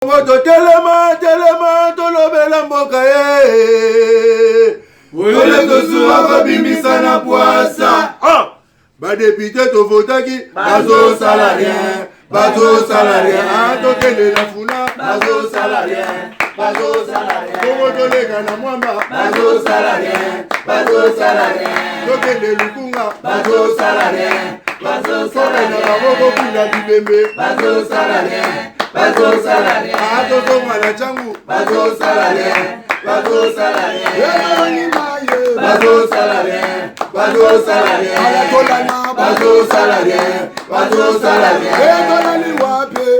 Telema, tolobela mboka ye. Ole tosuwa kabimisa na poasa. Ba député to votaki, bazo salarien. Bazo salarien, tokende na funa. Bazo salarien, bazo salarien. Komo tolega na mwamba. Bazo salarien, bazo salarien. Tokende lukunga. Bazo salarien, bazo salarien. Na baboko kuna bibembe. Bazo salarien. Bazo salarien, bazo mwana changu. Bazo salarien, bazo salarien. Bazo salarien, bazo salarien. Bazo salarien, bazo salarien.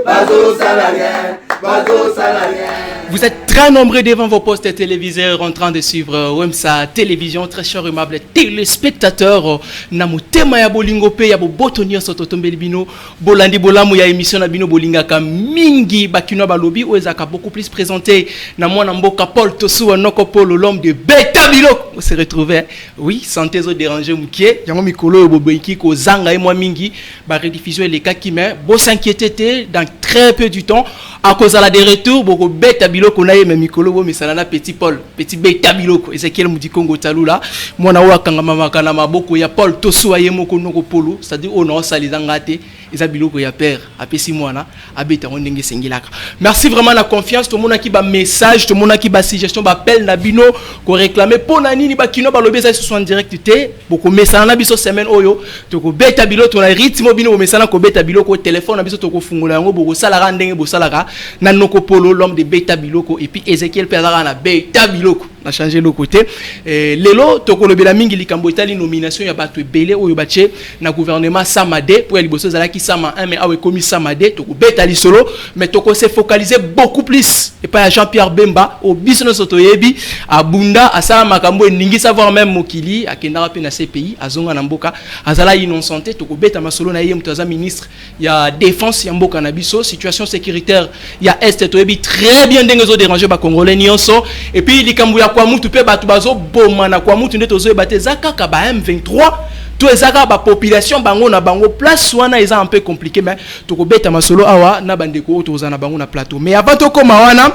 Bazo salarien, bazo salarien. Vous êtes très nombreux devant vos postes téléviseurs en train de suivre Wemsa Télévision. Très chers aimables téléspectateurs, namutema ya bolingo pe ya bobotonio sototombeli bino bolandi bolamu ya émission na bino bolingaka mingi bakino balobi oezaka beaucoup plus présenté na mwana mboka Paul Tosuwa noko Polo l'homme de Beta Biloko. On se retrouve, oui, santé zo déranger mukie yango mikolo boboiki ko zanga et moi mingi ba rediffusion les cas qui mais bo s'inquiéter dans très peu du temps à cause de la de retour boko Beta Biloko na ye me mikolo bo misalana petit Paul petit Beta Biloko Ezekiel Mudikongo Talula mwana wa kangama makana maboko ya Paul Tosuwa ye moko noko Polo c'est-à-dire on a salizanga te eza biloko ya père apesi mwana abeta ndenge sengilaka. Merci vraiment la confiance tout monde qui ba message tout monde qui ba suggestion ba appel na bino ko réclamer pona nini ba kino ba lobeza ce soit en direct te boko message na biso semaine oyo to ko beta bilo to na rythme bino message ko beta bilo ko téléphone na biso to ko fungola yango boko sala ndenge bo salaka na noko Polo l'homme de Beta Biloko et puis Ezekiel Pedara na Beta Biloko na changer le côté lelo to ko lobela mingi likambo etali nomination ya bato ebele oyo bache na gouvernement Samade pour liboso zalaki Sama 1 mais awe komi Samade to ko beta li solo mais to ko se focaliser beaucoup plus et pas Jean-Pierre Bemba au business otoyebi abunda asala makambo ningi savoir même mokili akenda pe na CPI azonga na mboka azala innocenté to ko beta masolo na ye mutaza ministre ya défense ya mboka na biso situation sécuritaire ya est toyebi très bien ndenge zo déranger ba congolais nyonso et puis likambo ya kwa mutu pe batu bazo boma na kwa mutu ndeto zo bateza kaka ba M23 to ezaka ba population bango na bango place wana eza un peu compliqué mais to ko beta masolo awa na bandeko to za na bango na plateau mais avant to koma wana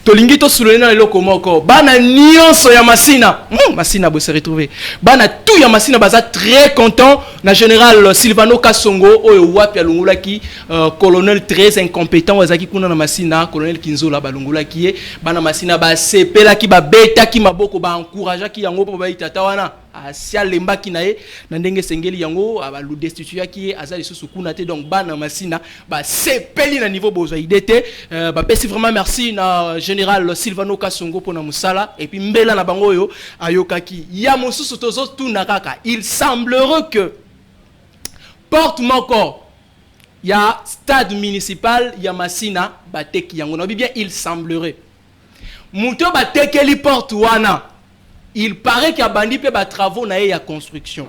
tolingi to sulena leloko moko bana nyonso ya Masina Masina bo se retrouver bana tout ya Masina baza très content na général Silvano Kasongo oyo wapi alungulaki colonel très incompétent wazaki kuna na Masina colonel Kinzola balungulaki ye bana Masina ba sepela ki ba beta ki maboko ba encourager ki yango po ba itata wana asia lemba ki na ye na ndenge sengeli yango abalu destituer ki azali susu kuna te donc bana Masina ba sepeli na niveau bozo idete ba pesi vraiment merci na général Silvano Kasongo pona musala et puis mbela na bango yo ayokaki ya mosusu tozo tuna kaka il semblerait que porte moko ya stade municipal ya Masina bateki yango na bien il semblerait muto batekeli porte wana il paraît qu'il y a bandi pe ba travaux na ya construction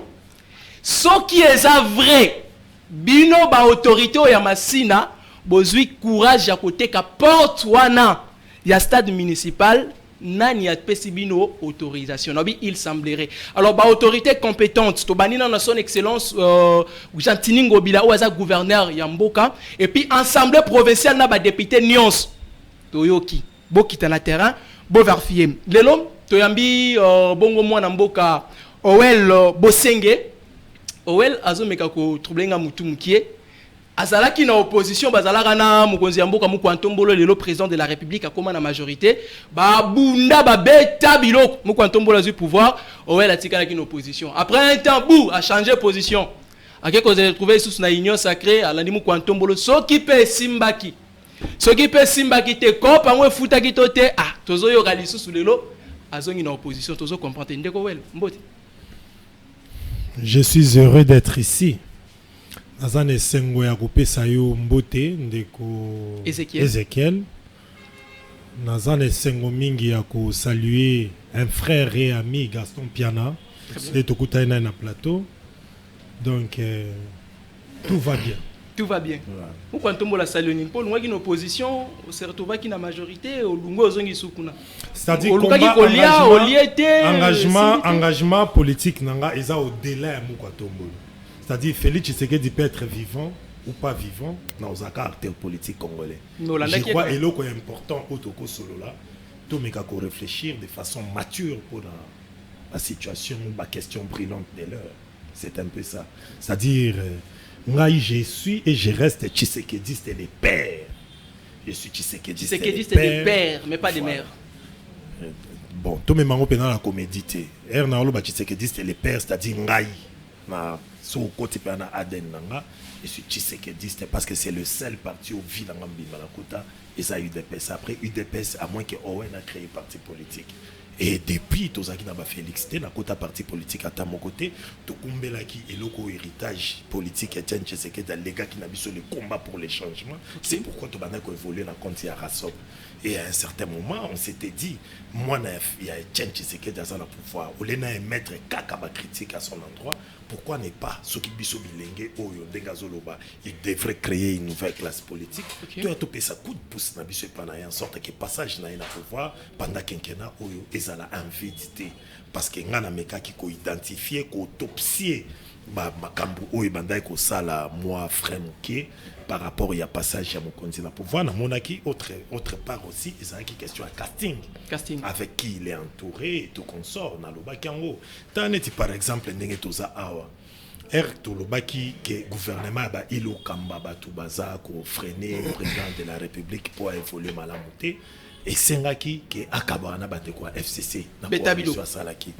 ce qui est vrai bino ba autorité ya Masina bozui courage ya koteka porte wana ya stade municipal nani a pesi bino autorisation nabi il semblerait alors ba autorité compétente to banina na son excellence Gentini Ngobila oza gouverneur ya mboka et puis assemblée provinciale na ba député nyons toyoki bokita na terrain bo vérifier lelo toyambi bongo mwana mboka Owel Bosenge Owel azomeka ko troublenga mutu mukie azalaki na opposition bazalaka na mukonzi ya mboka Mukwantombolo lelo président de la République akoma na majorité ba bunda ba beta biloko Mukwantombolo azui pouvoir Owel atikala ki na opposition après un temps bou a changé position akeko se retrouver sous na union sacrée alandi Mukwantombolo soki pe simbaki te kopa ngwe futa ki tote tozo yo kali sous lelo azongi na opposition tozo comprendre ndeko Owel mbote. Je suis heureux d'être ici. Nazane sengo ya kopesa yo mbote ndeko Ezekiel. Nazane sengo mingi ya ko saluer un frère et ami Gaston Piana. C'est tokuta na plateau. Donc tout va bien. Tout va bien. Pourquoi on tombe la saloni pour nous qui une opposition, on se retrouve qui na majorité au lungo ozongi sukuna. C'est-à-dire engagement politique nanga eza au-delà ya Mukwantombolo. C'est-à-dire Félix Tshisekedi peut être vivant, ou pas vivant, dans un acteur politique congolais. Je crois que c'est important au Toko Solo là, tout mais qu'on réfléchir de façon mature pour la situation, la question brûlante de l'heure. C'est un peu ça. C'est-à-dire, moi je suis et je reste Tshisekediste des pères. Je suis Tshisekediste des pères, mais pas des mères. Bon, tout le monde est dans la comédie. Ernalo Tshisekediste les pères, c'est-à-dire Ngai. Sur le côté de Aden, je suis Tshisekediste parce que c'est le seul parti au vide dans Malakuta. Et ça a UDPS. Après UDPS, à moins que Owen a créé parti politique. Et depuis, Tozaki n'a pas félicité, n'a pas parti politique à mon côté, Tokumbelaki et l'oko héritage politique Etienne Tshisekedi, les gars qui n'ont pas le combat pour les changements. C'est pourquoi Tobana a évolué dans le compte à Rassob. Et à un certain moment, on s'était dit, moi, il y a Etienne Tshisekedi dans le pouvoir, au lieu de mettre Kakaba critique à son endroit, pourquoi n'est pas ce qui biso bilenge oyo dengazoloba, il devrait créer une nouvelle classe politique. Tu as topé sa coup de pouce na biso pendant en sorte que passage na pouvoir pendant quinquennat oyo ezala invidité parce que ngana meka ki ko identifier ko autopsier makambo oyo bandai ko sala moi frère Muké par rapport il y a passage à mon continent pouvoir na monaki autre part aussi ezala qui question à casting avec qui il est entouré et tout consort na lobaki yango taneti par exemple ndenge toza awa tolobaki que gouvernement ba ilo kamba batu baza ko freiner le président de la République pour évoluer malamuté et sengaki que akabana bate quoi FCC na coalition salaki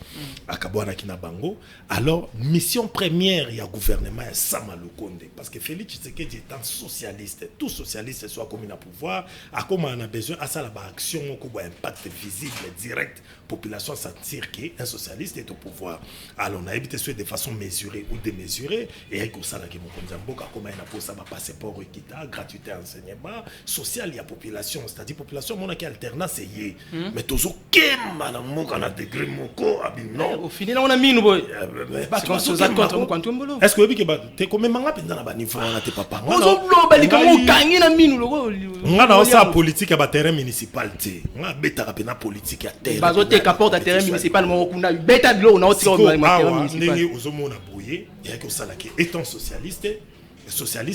akabana ki na bango alors mission première ya gouvernement ya Sama Lukonde parce que Félix Tshisekedi étant socialiste tout socialiste soit comme na pouvoir a comme on a besoin à ça la action ko ba impact visible direct population sentir que un socialiste est au pouvoir alors on a évité de façon mesurée ou démesurée et avec ça la ki mo konza mboka comme na pour ça ba passeport équitable gratuité enseignement social ya population c'est-à-dire population mona qui alternance yé mais toujours kema na moka na degré moko abino au final on a mis nous parce qu'on se zat contre mon quantum bolo est-ce que vous que te comme manga penza na ba niveau na te papa on zo ba lika mo kangi na minu logo ngana osa politique ya ba terrain municipal te nga beta ka na politique ya terrain bazote kaport à terrain municipal mo kuna beta bilo na otiko ma terrain municipal ndenge ozomona boye ya que ça la que étant socialiste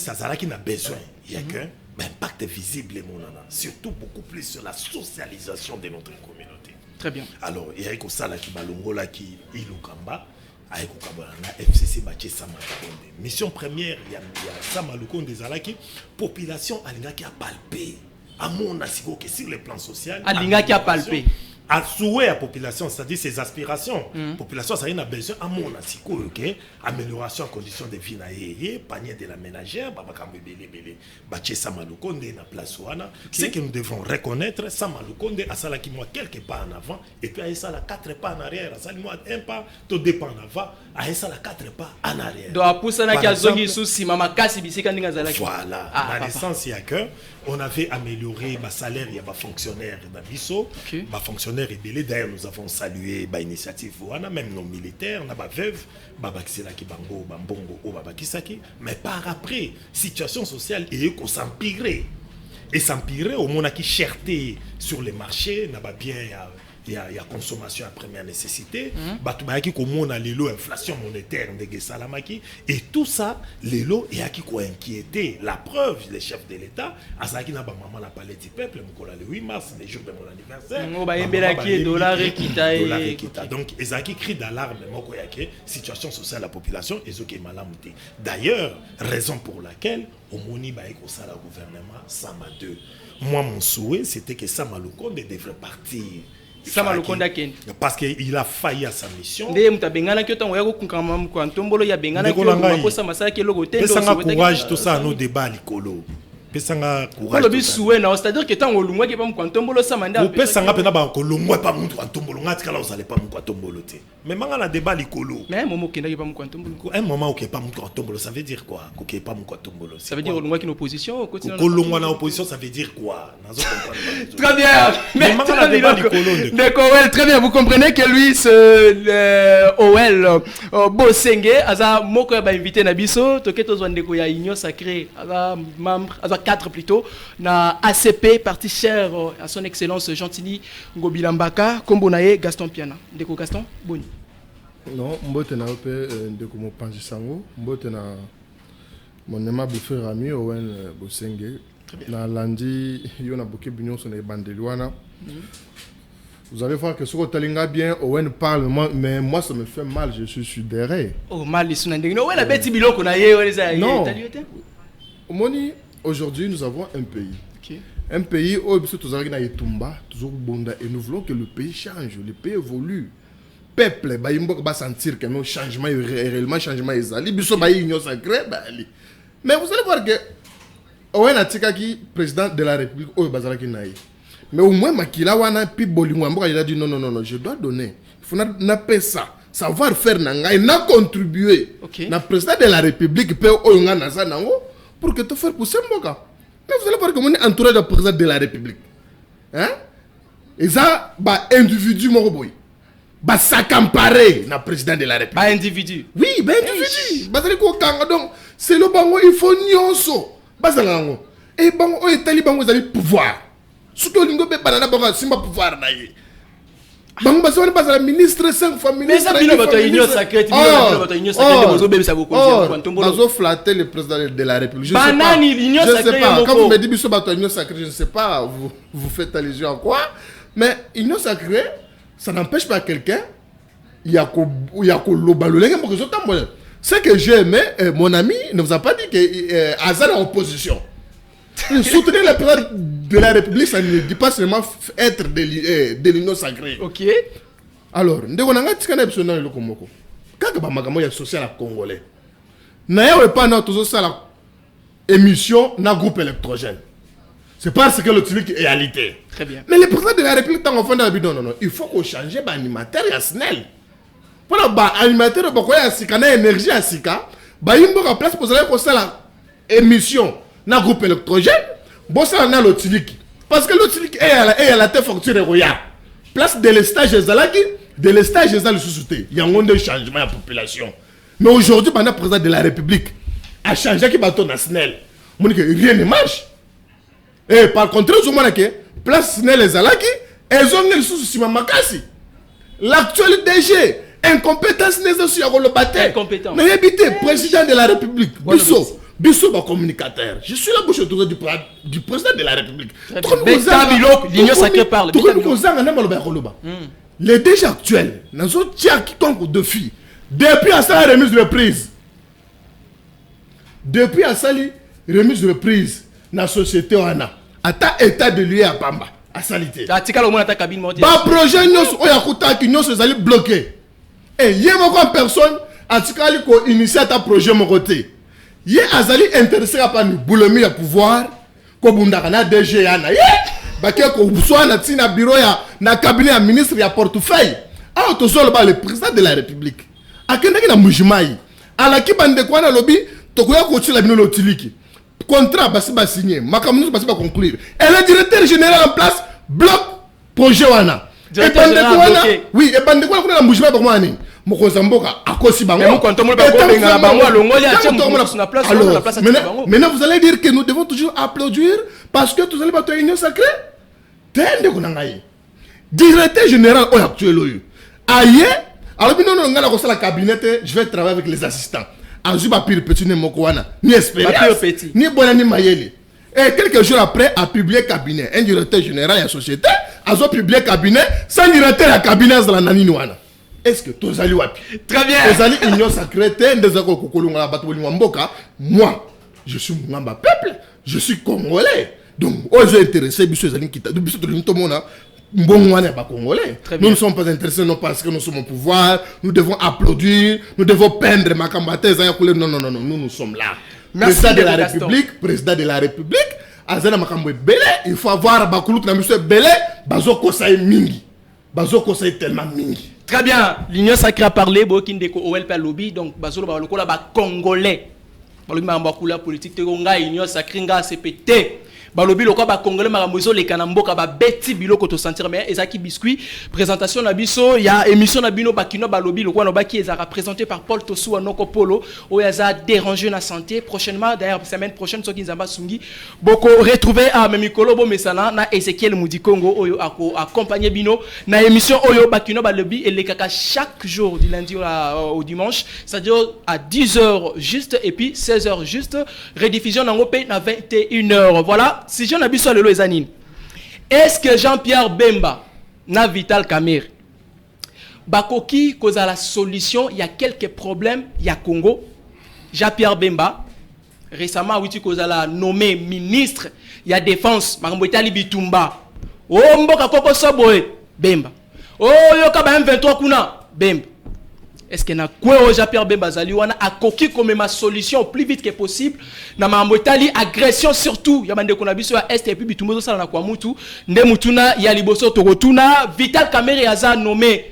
azala qui n'a besoin il y a que impact visible mon nana surtout beaucoup plus sur la socialisation de notre communauté. Très bien. Alors il y a que ça là qui balongola qui ilukamba avec na FCC bache Sama Lukonde mission première il y a Sama Lukonde zalaki population alinga qui a palpé à mon asiko que sur le plan social alinga qui a palpé à souhait à population, c'est-à-dire ses aspirations. Population, ça a besoin à mon asiko, ok? Amélioration en conditions de vie, panier de la ménagère, Baché Sama Lukonde na place ouana. C'est que nous devons reconnaître Sama Lukonde à ça qui moi quelques pas en avant et puis à ça la 4 pas en arrière, à ça moi un pas, tout dépend en avant, à ça la 4 pas en arrière. Donc pour ça qui a zongi souci mama kasi bisika ndinga zalaki. Voilà. Dans le sens il y a que on avait amélioré ma salaire, il y a des fonctionnaires d'Abisso, des fonctionnaires et d'ailleurs nous avons salué l'initiative, même nos militaires, nos veuves, Babakisaki Bango, Bambongo, Babakisaki, mais par après, situation sociale et qu'on s'empirait. Et s'empirait au moins qui cherté sur les marchés, n'a pas bien. Il y a consommation à première nécessité, batubaki comme on a l'élo inflation monétaire de Salamaki et tout ça l'élo et à qui quoi inquiéter la preuve les chefs de l'État à ça qui n'a pas maman la palais du peuple le 8 mars les jours de mon anniversaire on va embelaki dollar équita donc ezaki cri d'alarme moko yake situation sociale de la population ezoki malamuté d'ailleurs raison pour laquelle au moni ba eko sala gouvernement Sama 2 moi mon souhait c'était que Sama Lukonde devrait partir Sama Lukonde ken parce qu'il a failli à sa mission. Ndé mutabengana kyo tango yako kunkama kwa ntombolo ya bengana kyo makosa masala ke logo tendo so courage tout ça nos débats likolo. Pesanga courage. C'est-à-dire que tant olungwa ke pa mu kwa ntombolo sama nda. Pesanga pena ba kolongwa pa mu kwa ntombolo ngati kala osale pa mu kwa ntombolo te. Mais manga na débat likolo. Mais momo kenda ke pa mu kwa ntombolo. Un moment où ke pa mu kwa ntombolo ça veut dire quoi? Ko ke pa mu kwa ntombolo. Ça veut dire olungwa ki opposition kolongwa na opposition ça veut dire quoi? Nazo comprendre. Très bien. Mais manga na débat likolo. D'accord, très bien, vous comprenez que lui ce OL Bosenge aza moko ba invité na biso toketo zwandeko ya union sacrée aza membre aza 4 plutôt na ACP parti cher à son excellence Gentili Ngobilambaka Kombonaye Gaston Piana ndeko Gaston boni non mbote na pe ndeko mo panji sango mbote na Mon aimable frère ami Owen Bosenge. Na lundi, il y a beaucoup de sur les bandes de Luana. Vous allez voir que ce que Talinga bien, Owen parle, mais moi ça me fait mal, je suis sidéré. Oh, mal, ils sont indignés. Ouais, la bête bilon qu'on a eu, non. Moni, aujourd'hui nous avons un pays. Okay. Un pays où tous les Tumba, toujours Bonda, et nous voulons que le pays change, le pays évolue. Peuple, va sentir que nos changements, réellement changement, ils allaient. Mais vous allez voir que Owen Atikaki, président de la République, mais au moins, Makila wana pi bolingo il a dit non, je dois donner. Il faut n'a ça. Savoir faire nanga et n'a contribuer. Na président de la République peut oyonga naza nango pour que te faire pousser mboka. Mais vous allez voir que on est entouré de président de la République. Hein? Et ça, bah individu moko boy. Bah ça comparé na président de la République. Bah individu. Oui, bah individu. Bah ça ko kanga donc c'est le bango il faut nyonso. Bazalango. Et bango o etali bango zali pouvoir. Surtout lingo be banana bango simba pouvoir na ye. Bango bazali bazala ministre 5 fois ministre. Mais ça bino bato union sacrée, bino bato union sacrée de bozo bebe ça beaucoup quantum bolo. Bazo flatter le président de la République. Je sais pas. Quand vous me dites biso bato union sacrée, je ne sais pas vous faites allusion à quoi, mais union sacrée ça n'empêche pas quelqu'un il y a ko lobalolenge mo que tambola. Ce que j'ai aimé, mon ami ne vous a pas dit que Azar est en opposition. Soutenir le président de la République, ça ne dit pas seulement être de l'union sacrée. Ok. Alors, nous avons dit le Komoko. Quand on a social congolais, nous n'avons pas notre émission dans le groupe électrogène. C'est parce que le truc est réalité. Très bien. Mais le président de la République, tant qu'on fait non, il faut qu'on change l'animateur et SNEL. Voilà, bah, animateur, bah, quoi, y énergie à Sika, bah, il y a une place pour ça, émission, dans le groupe électrogène, bon, ça, on a l'Otiliki. Parce que l'Otiliki est à la tête facture et royale. Place de l'estage des Zalaki, de l'estage des Zalaki sous-souté. Il y a un de changement à la population. Mais aujourd'hui, le président de la République a changé qui bâton national. Rien ne marche. Et par contre, place Snell et Zalaki, elles ont les sous-soucis Makasi. L'actuel DG. Incompétence nécessaire le bataille. Mais habitez, président de la République, Bissot, communicateur. Je suis la bouche autour du président de la République. L'union sacrée parle. Les DG actuels, nous avons quiconque de filles. Depuis à ça, remise de prise. Depuis à ça, remise de prise dans la société, on a. À ta état de lieu à Bamba, à Salité. Bah, projet, nous sommes bloqués. Et il y a une personne qui a initié un projet mon côté. Il y a Azali intéressé à pas nous boulomi à pouvoir ko bundakana DG yana. Ba ke ko soit na bureau ya na cabinet à ministre ya portefeuille. Ah to so le président de la République. Akenda ki na mujimai. Ala ki bande kwa na lobby to ko ya ko tila bino lotiliki. Contrat basi ba signé, makamunu basi ba conclure. Et le directeur général en place bloque projet wana. Directeur général bloqué. Oui, et bande kwa na mujimai ba kwa nini? Mokozamboka akosi bango. Maintenant vous allez dire que nous devons toujours applaudir parce que tous allez battre une union sacrée. Tende kunangaye. Directeur général au actuel aye alors non ngala ko sala cabinet je vais travailler avec les assistants. Azuba pire petit ne mokwana ni expérience ni bona ni mayele. Et quelques jours après a publié cabinet un directeur général de la société a publié cabinet sans directeur à cabinet dans la nani wana. Est-ce que tu as wapi? Très bien. Tu as union sacrée, moi, je suis Mamba peuple, je suis congolais. Donc, j'ai intéressé, nous ne sommes pas intéressés non parce que nous sommes au pouvoir, nous devons applaudir, nous devons peindre ma combatte. Non, nous sommes là. Président de la République, président de la République, il faut avoir Bakoulout na monsieur Belé, Bazo Kosaï Mingi. Bazo Kosaï tellement Mingi. Très bien, l'union sacrée a parlé, Bokindeko OLP lobby, donc Bazolo Balokola ba congolais. Balobi ma mbakula politique te nga union sacrée nga CPT. balobi lokwa ba congolais maramozo les kanamboka ba beti biloko to sentir mais ezaki biscuit présentation na biso ya émission na bino bakino balobi lokwa no baki ezaka présenté par Paul Tosu Noko Polo oyaza dérangé na santé prochainement d'ailleurs semaine prochaine soki nzamba sungi boko retrouver à memikolo bo mesana na Ezekiel Mudikongo oyo ako accompagner bino na émission oyo bakino balobi et les kaka chaque jour du lundi au dimanche c'est-à-dire à 10h juste et puis 16h juste rediffusion nango pe na 21h voilà. Si j'en abuse sur le Loisanine, est-ce que Jean-Pierre Bemba na Vital Kamerhe bakoki cause à la solution, il y a quelques problèmes, il y a Congo. Jean-Pierre Bemba récemment oui cause à la nommé ministre, il y a défense, Makambo Itali Bitumba. Oh mboka koko soboe Bemba. Oh yoka ba M23 kuna Bemba. Est-ce que na quoi Jean-Pierre Bemba zali wana a koki comme ma solution au plus vite que possible na mambo Itali agression surtout ya bande kona biso ya est et puis bitumbo sala na kwa mutu nde mutuna ya liboso tokotuna Vital Kamerhe aza nommé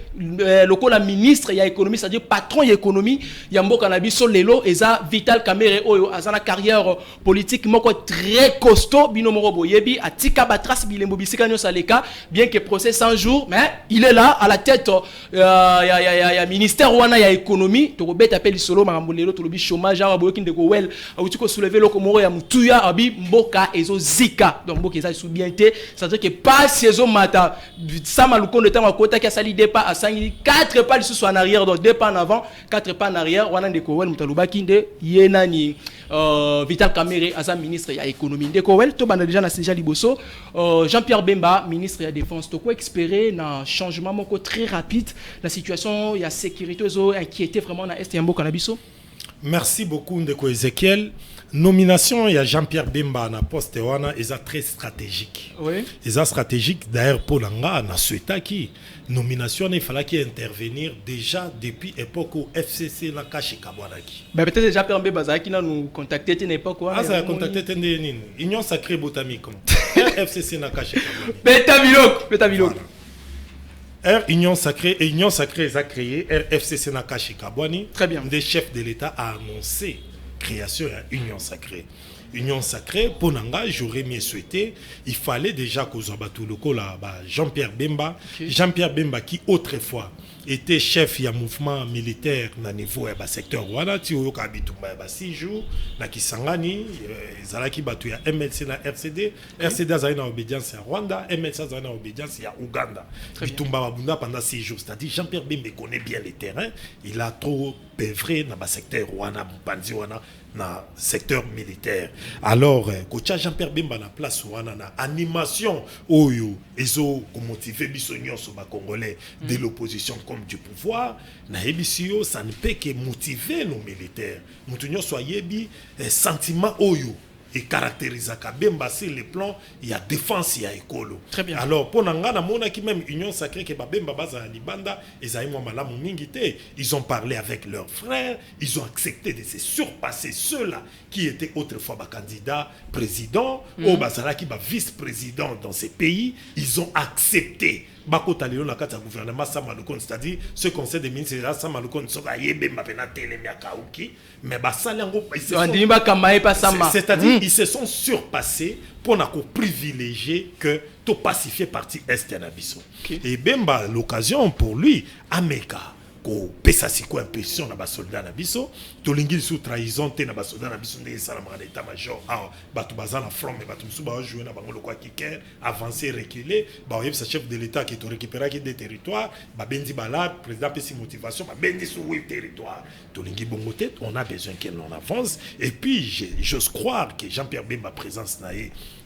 lokola ministre ya économie c'est-à-dire patron ya économie ya mboka na biso lelo eza Vital Kamerhe oyo azana carrière politique moko très costaud bino moko boyebi atika batras bilembo bisika nyo saleka bien que procès 100 jours mais il est là à la tête ya ministère wana ya économie to beta appel solo makambo lelo to lobi chômage a boyoki ndeko wel auti ko soulever loko moko ya mutuya abi mboka ezo zika donc mboka eza sous bien té c'est-à-dire que pas saison mata sama lukondo tanga kota ki asali dépa à 4 pas sous en arrière donc 2 pas en avant 4 pas en arrière wana ndeko wel mutalubaki nde yenani Vital Kamerhe asa ministre ya économie ndeko wel to bana déjà na déjà liboso Jean-Pierre Bemba ministre ya défense to ko espérer na changement moko très rapide la situation ya sécurité zo inquiété vraiment na est ya mboka na biso. Merci beaucoup ndeko Ezekiel. Nomination il y a Jean-Pierre Bemba na poste wana est très stratégique. Oui. Est stratégique d'ailleurs pour l'anga na souhaita qui nomination il fallait qu'il intervenir déjà depuis époque où FCC na kashi kabwanaki. Ben peut-être déjà Jean-Pierre Bemba qui nous contacté à une époque ah ça a contacté tendeni Union Sacrée Botanique FCC na kashi kabwanaki. Beta Bilok. Union Sacrée et Union Sacrée a créé RFCC na kashi kabwani. Très bien. Des chefs de l'État a annoncé création de Union Sacrée. Union Sacrée, pour Nanga, j'aurais mieux souhaité, il fallait déjà que Jean-Pierre Bemba, okay. Jean-Pierre Bemba qui autrefois était chef du mouvement militaire dans le niveau du secteur Rwanda, qui a été 6 jours, na Kisangani, Zalaki Batu ya MLC na RCD, RCD a une obédience à Rwanda, MLC a une obédience à Ouganda. Bitumba Babunda pendant 6 jours, c'est-à-dire Jean-Pierre Bemba connaît bien les terrains, il a trop œuvré dans le secteur Rwanda, Mpanzi Rwanda, dans le secteur militaire. Alors, Kocha Jean-Pierre Bemba na place Rwanda na animation oyo ezo ko motiver biso nyonso ba Congolais de l'opposition comme du pouvoir na ebisio ça ne peut que motiver nos militaires. Mutu nyonso ayebi sentiment oyo et caractérise Bemba sur le plan il y a défense il y a écolo. Très bien. Alors pour nanga mona qui même Union Sacrée que Bemba baza libanda ezaïmo malamu mingité, ils ont parlé avec leurs frères, ils ont accepté de se surpasser ceux-là qui étaient autrefois candidats président ou bazala qui vice-président dans ces pays, ils ont accepté Bako Talio na kata gouvernement Samalukon, c'est-à-dire ce conseil des ministres là Samalukon soka yebe mapena telemia kauki mais basalango c'est-à-dire ils se sont surpassés pour na ko privilégier que to pacifier partie est na biso. Et Bemba l'occasion pour lui Ameka ko pesa siko impression na ba soldat na biso to lingi sous trahison te na ba soldat na biso ndé salama na état major ah batu bazana front mais batu musu ba jouer na bango le quoi qui quer avancer reculer ba yeb sa chef de l'état qui to récupérer des territoires ba bendi bala président pesi motivation ba bendi sur oui territoire to lingi bongo tête on a besoin qu'elle en avance et puis j'ose croire que Jean-Pierre Bemba présence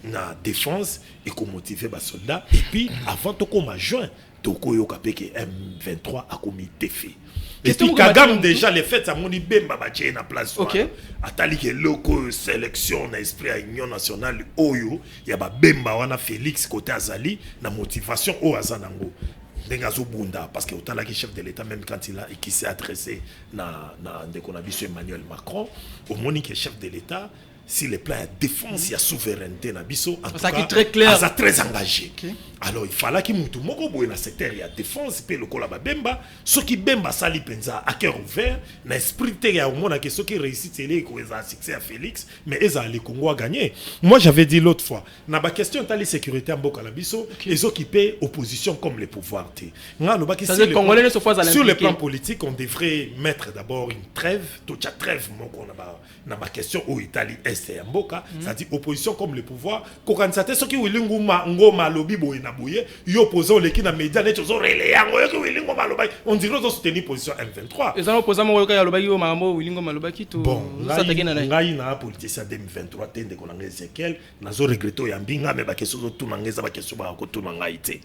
na défense et ko motiver ba soldat et puis avant to comme juin Tokoyo Kapeke M23 a commis des faits. Et puis Kagame déjà les faits à moni Bemba bache na place. OK. Atali ke loko sélection na esprit à Union nationale oyo ya ba Bemba wana Félix côté Azali na motivation o azanango. Dengazo Bunda parce que autant là que chef de l'état même quand il a et qui s'est adressé na Ndekonabiso Emmanuel Macron au monique chef de l'état si les plans de défense et de souveraineté na biso en tout cas très clair très engagé. Okay. Alors il fallait qu'il mutu moko boye na secteur ya défense pe lokola ba bemba ce qui bemba sali penza à cœur ouvert na esprit te ya omona que ce qui réussit c'est ko eza succès à Félix mais eza le Congo a gagné. Moi j'avais dit l'autre fois na ba question tali sécurité en boka la biso les occupés opposition comme les pouvoirs te nga no ba ki sur le plan politique on devrait mettre d'abord une trêve toute trêve moko na ba question au Italie est en boka ça dit opposition comme les pouvoirs ko kanisa te ce qui wilinguma ngoma lobi boye na boye yo opposant les qui na média net zo relé yango yo wilingo maloba on dirait qu'ils soutenir position M23 ils ont opposant mo ka loba yo makambo wilingo maloba ki to ça te gena na ngai na politicien 2023 tende ko nanga Ezekiel nazo regretter ya mbinga me ba question zo tuna ngeza ba question ba ko tuna ngai te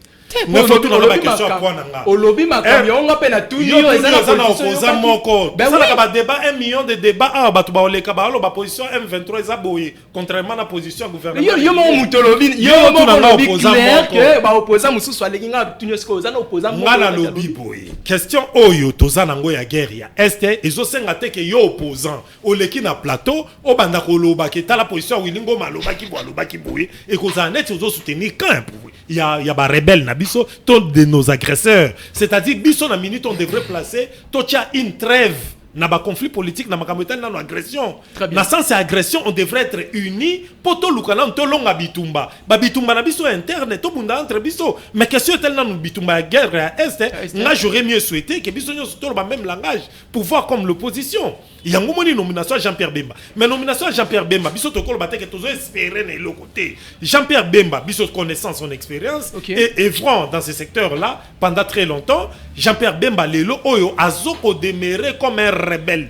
mo faut tuna ba question kwa nanga olobi makambo yo ngape na tuni yo ezana na opposant moko ça na ba débat 1 million de débats ah ba to ba oleka ba lo ba position M23 za boye contrairement à position gouvernement yo mo mutolobi yo mo opposant que ba opposant mususu alinga tunyo sko za na opposant ngala lobi boye question oyo toza nango ya guerre ya este ezosenga te ke yo opposant oleki na plateau obanda koloba ke tala position wilingo maloba ki boaloba ki boye et koza net ozo soutenir quand il y a ba rebelle na biso ton de nos agresseurs c'est-à-dire biso na minute on devrait placer tocha une trêve na ba conflit politique na makamotani na agression na sens agression on devrait être unis poto lukana to longa bitumba ba bitumba na biso interne to bunda entre biso mais question tellement nous bitumba guerre à est là j'aurais mieux souhaité que biso nyonso to ba même langage pour voir comme l'opposition yango moni nomination Jean-Pierre Bemba mais nomination Jean-Pierre Bemba biso to koloba te que tozo espérer na le côté Jean-Pierre Bemba biso connaissance son expérience et franc dans ce secteur là pendant très longtemps Jean-Pierre Bemba lelo oyo azoko demeurer comme un rebelle.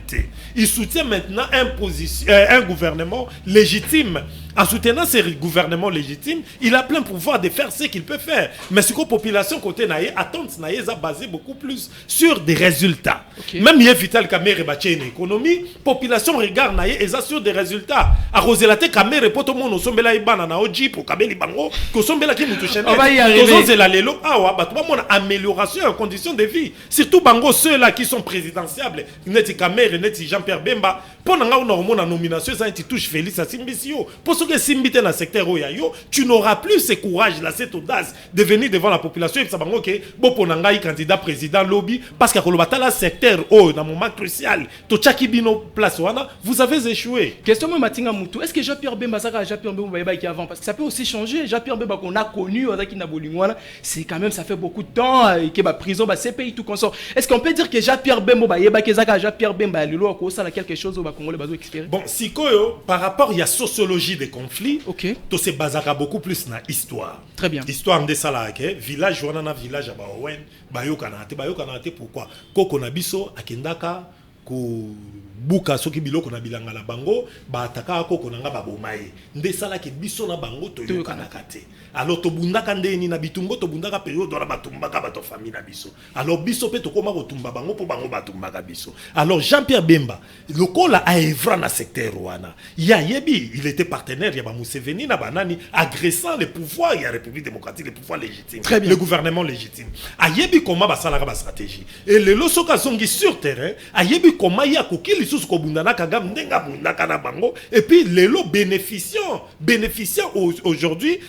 Il soutient maintenant un gouvernement légitime. En soutenant ce gouvernement légitime, il a plein pouvoir de faire ce qu'il peut faire. Mais ce que la population côté naïe attend naïe a basé beaucoup plus sur des résultats. Même hier Vital Kamerhe bâti une économie, population regarde naïe et ça sur des résultats. À Roselate Kamerhe poto mono sombela ibana na oji pour Kabeli bango, que sombela qui nous touche. Tous la lelo awa batwa mon amélioration en conditions de vie. Surtout bango ceux-là qui sont présidentiables, neti Kamerhe, neti Jean-Pierre Bemba, pendant nga on a nomination ça tu touche Félix Asimbisio. Pour ceux qui sont dans le secteur Oyayo, tu n'auras plus ce courage là, cette audace de venir devant la population et de savoir que bon pour nangai candidat président lobby parce que kolobata la secteur oh dans un moment crucial, to chaki bino place wana, vous avez échoué. Question moi Matinga Moutou, est-ce que Jean-Pierre Bemba ça Jean-Pierre Bemba qui avant parce que ça peut aussi changer. Jean-Pierre Bemba qu'on a connu qui na bolingwana, c'est quand même ça fait beaucoup de temps que ba prison ba CPI tout consort. Est-ce qu'on peut dire que Jean-Pierre Bemba yeba que ça Jean-Pierre Bemba lelo ko ça quelque chose au ba congolais bazo expérimenter. Bon, si koyo par rapport il y a sociologie des conflits, tout se basera beaucoup plus na histoire. Très bien. Histoire de ça là, village wana na village ba owen, bayo kanate pourquoi? Koko na biso akendaka ko buka soki biloko na bilanga la bango ba ataka koko nanga ba bomaye. Nde sala ke biso na bango to yo kanaka te. Alors to bundaka ndeni na bitumbo to bundaka période wana batumbaka bato famille na biso. Alors biso pe to koma ko tumba bango po bango batumbaka biso. Alors Jean-Pierre Bemba lokola a evra na secteur wana. Ya yebi, il était partenaire ya ba Museveni na banani agressant les pouvoirs ya République démocratique les pouvoirs légitimes. Le gouvernement légitime. A yebi koma ba sala ba stratégie. Et le losoka zongi sur terrain, a yebi koma ya kokili sous ko bundana kagam ndenga bundaka na bango et puis les lots bénéficiant aujourd'hui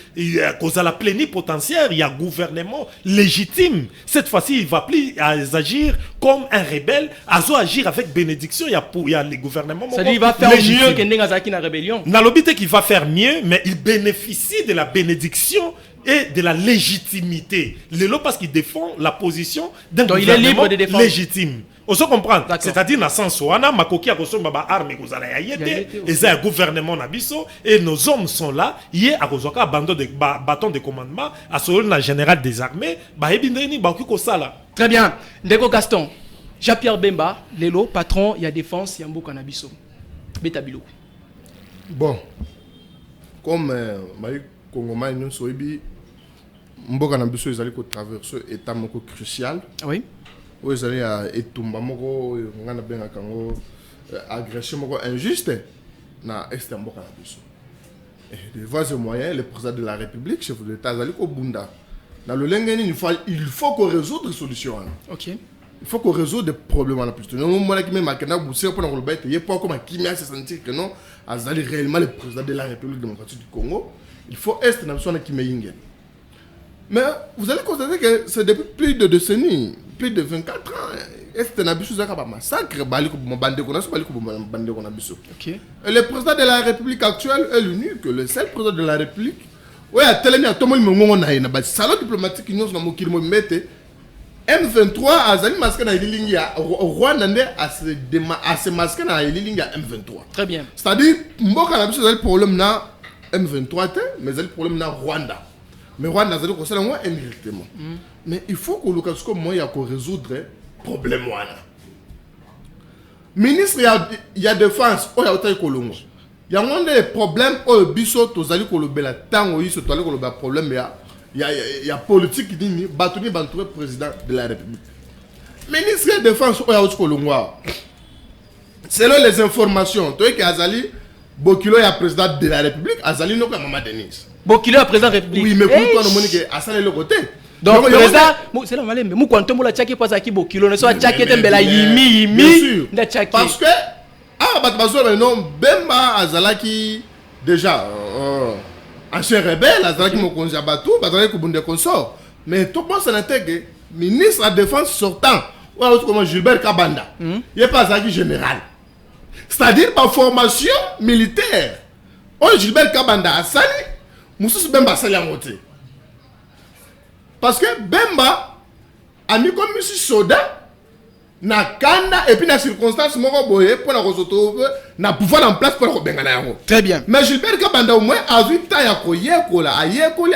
cause à la plénipotentiaire, il y a un gouvernement légitime. Cette fois-ci, il va plus agir comme un rebelle, à agir avec bénédiction. Il y a les gouvernements. C'est-à-dire qu'il va faire mieux que Ndengazaki na rébellion. Nalobite qu'il va faire mieux, mais il bénéficie de la bénédiction et de la légitimité. Le lot parce qu'il défend la position d'un gouvernement légitime. On se comprend. C'est-à-dire dans le sens où on a makoki a kosomba ba arme kozala ya yete et ça un gouvernement na biso et nos hommes sont là, hier a kozoka bâton de commandement à celui na général des armées, ba ebindeni ba ko sala. Très bien. Ndeko Gaston, Jean-Pierre Bemba, lelo patron, il y a défense, il y a mboka na biso. Betabilo. Bon. Comme Maï Kongoma nous soibi mboka na biso ezali ko traverser état moko crucial. Oui. Où ils allaient à etumba moko ngana benga kango agression moko injuste na est mboka na biso. Et de voies et moyens le président de la République chef de l'État zali ko bunda dans le lengeni il faut qu'on résoudre des solutions. OK. Il faut qu'on résoudre des problèmes en plus. Nous moi qui même makena bousser pour nous le il pas comme kimia se sentir que non azali réellement le président de la République démocratique du Congo. Il faut est na biso na kimeyingen. Mais vous allez constater que c'est depuis plus de décennies, plus de 24 ans. Et c'est un abus sur un massacre. Et le président de la République actuelle est l'unique, le seul président de la République. Oui, à tel moment, tout le monde a un salon diplomatique qui nous a mis M23 a zali masque na ililingi ya Rwanda nde a se masque na ililingi ya M23. Très bien. C'est-à-dire mboka na biso zali problème na M23 mais zali problème na Rwanda. Mais Rwanda zali ko sala moi indirectement. Mais il faut que Lucas comme moi ya ko résoudre problème wana. Ministre ya défense o ya otay kolongo. Ya ngonde les problèmes o biso to zali ko lobela tango yiso to zali ko lobela problème ya il y a politique qui dit Batouni Bantouré président de la République. Ministre de Défense selon les informations, tu sais que Azali Bokilo est président de la République, Azali non comme Maman Denise. Bokilo est président de la République. Oui, mais pourquoi nous monnaie que Azali le côté. Donc président, c'est là malé, mais moi quand on me l'a tchaké pas à qui Bokilo, ne soit tchaké tembela yimi, na tchaké. Parce que Batbazo non Bemba Azalaki déjà ancien rebelle, Azalaki Mokonzi Abatou, Azalaki Koubunde Consort. Mais tout le monde s'en intègre. Ministre de la Défense sortant, ou alors comme Gilbert Kabanda, il n'est pas Azalaki général. C'est-à-dire par formation militaire. Oh, Gilbert Kabanda a sali, Moussous Bemba sali à monter. Parce que Bemba a mis comme monsieur Soda, na kanda et puis na circonstance moko boye pour la resoto na pouvoir en place pour la bengana yango. Très bien. Mais Gilbert Kabanda au moins a vu ta ya ko yekola ayekoli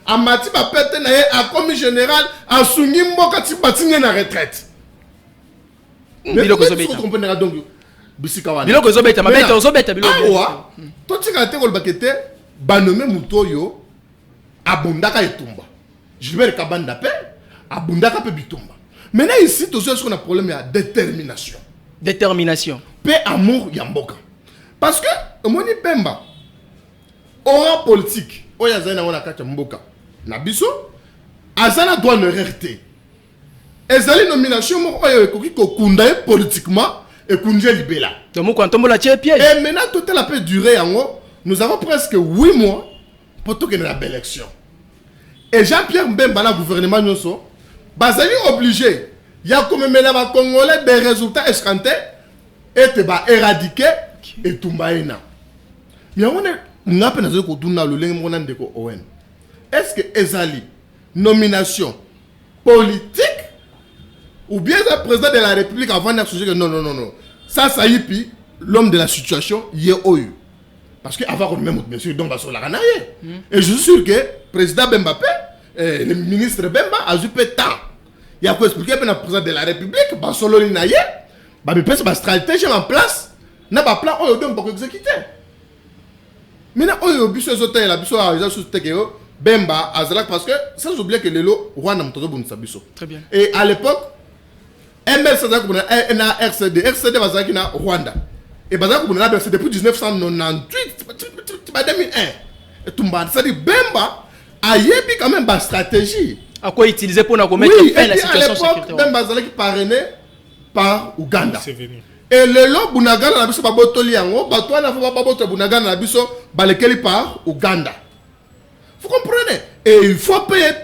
amati ba pete na ye a commis général a sungi mboka ti batinye na retraite. Biloko zobeta. Vous comprenez donc bisika wana. Biloko zobeta mabeta zobeta biloko. Awa to tika te ko bakete banome mutoyo abondaka etumba. Gilbert Kabanda pe abondaka pe bitumba. Maintenant ici, tout ce qu'on a problème, il y a détermination. Détermination. Paix, amour, yamboka. Parce que, Moni Pemba, aura politique, oya zana wana kata mboka. Nabiso, azana doit ne rester. Ezali nomination, oya koki ko kundaye politiquement et kunje libela. Donc, quand on l'a tiré piège. Et maintenant, tout la peut durer en haut. Nous avons presque 8 mois pour tout qu'il y ait une belle élection. Et Jean-Pierre Mbemba, le gouvernement, nous sommes. Bazali obligé, il y a comme les Congolais des résultats escantés et te va éradiquer et tout maïna. Mais on n'a pas de koutuna le lengue de Owen. Est-ce que Ezali nomination politique ou bien le président de la République avant de que non. Ça y est, l'homme de la situation y est au eu. Parce que avant même monsieur donc sur la ranaye. Et je suis sûr que président Bembappé le ministre Bemba a eu peu de temps. Il y a quoi expliquer le président de la République, Basolo Linaye, il peut se stratégie en place, n'a pas plan pour exécuter. Maintenant, il y a des choses Bemba, Azalak, parce que sans oublier que les lots, Rwanda m'a Très bien. Et à l'époque, RCD Bazaki na Rwanda. Et Bazaki c'est depuis 1998, 2001. Et tout le monde, c'est-à-dire Bemba. Il y a quand même une stratégie. À quoi utiliser pour mettre fin à la situation sécuritaire? Même Bazalaki parrainé par Ouganda. Et le lot Bunagana na biso babotoli yango, bato na fa baboto Bunagana na biso balekeli par Ouganda. Vous comprenez? Et il faut payer.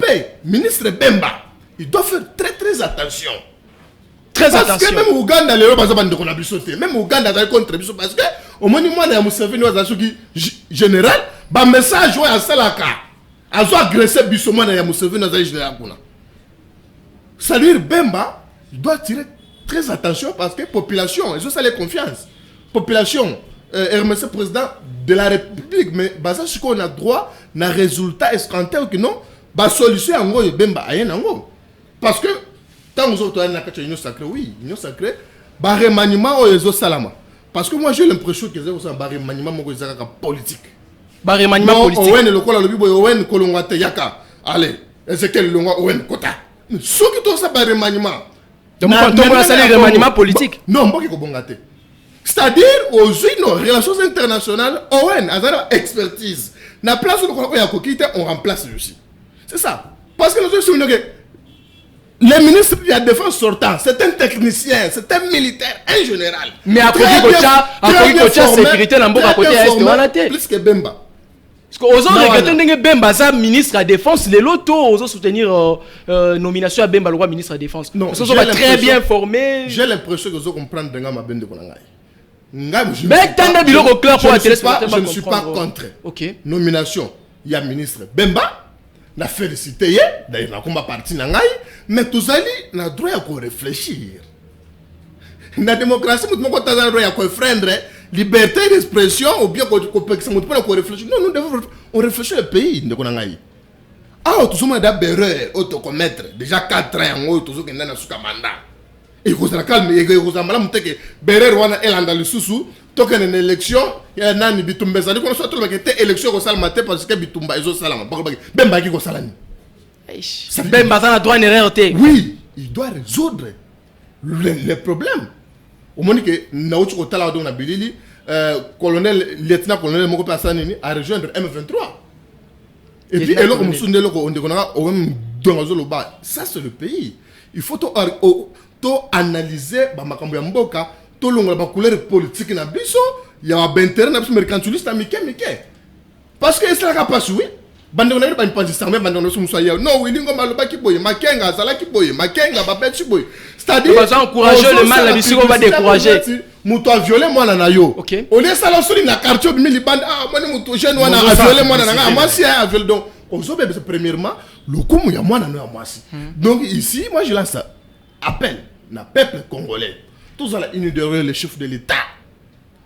Ministre Bemba, il doit faire très attention. Très attention. Parce que même Ouganda le lot bazabande ko na biso te. Même Ouganda za contre biso parce que au moins moi na Museveni wa zasuki général, ba message wa salaka. Azo agressé Bissomana ya Museveni na général kuna. Ça veut dire Bemba, il doit tirer très attention parce que population, ils ont ça les confiance. Population, RMC président de la République, mais basa ce qu'on a droit na résultat escanté ou que non, ba solution en gros Bemba ayen en gros. Parce que tant nous autres na kacha union sacrée, oui, union sacrée, ba remaniement o ezo salama. Parce que moi j'ai l'impression que c'est un remaniement mo ko politique. Remaniement politique. Owen le kola lobi boy Owen kolongwa te yaka. Allez, Ezekiel longwa Owen kota. Ce qui tout ça par remaniement. Donc quand on a salé remaniement politique. Non, mboko ko bongate. C'est-à-dire aux nos relations internationales, Owen a expertise. Na place où on a kokite, on remplace lui. C'est ça. Parce que nous sommes que le ministre de la Défense sortant, c'est un technicien, c'est un militaire, un général. Mais à Kocha, sécurité, l'ambo à côté est plus que Bemba. Aux autres, Bemba, ça, ministre à défense, les lotos, aux autres soutenir nomination à Bemba, le roi ministre à défense. Non, ils sont très bien formés. J'ai l'impression que vous comprenez de ma bende de mais je ne suis pas contre. Nomination, il y a ministre Bemba, n'a félicité, d'ailleurs, on a parti mais tous allez, n'a droit à réfléchir. La démocratie, nous avons droit à freiner liberté d'expression ou bien qu'on réfléchir. Non, nous devons réfléchir le pays. Ah, tout le monde a des autocommettre. Déjà 4 ans, tout le monde a sous mandat. Et vous avez calme, et vous avez dit que Berer wana elanda le sousou, token une élection, il y a un bitumba. Ça dit qu'on soit tout le monde élection au salamaté parce que bitumba est au salama. Bemba qui est au salami. Bemba ça doit une oui, il doit résoudre les problèmes. Au moment que Naouchi Kotala Odona Bilili, lieutenant-colonel Moko Passanini a rejoindre M23. Et puis, alors, ça c'est le pays. Il faut analyser ma mboka, tout le monde couleur politique na biso, il y a un intérêt na biso mercantiliste américain. Parce que ça n'a pas joué. Bandon na ba impanzi sarme bandon no sumuso ya no wilingo maloba ki boye makenga azala ki boye makenga babeti boye c'est-à-dire on va encourager le mal la biso on va décourager muto a violé moi na yo on laisse ça soli na quartier bimili bande ah moi muto jeune wana a violé moi na moi si a violé donc on zo bébé premièrement le kumu ya moi na no moi si donc ici moi je lance appel na peuple congolais tous à la unité derrière les chefs de l'état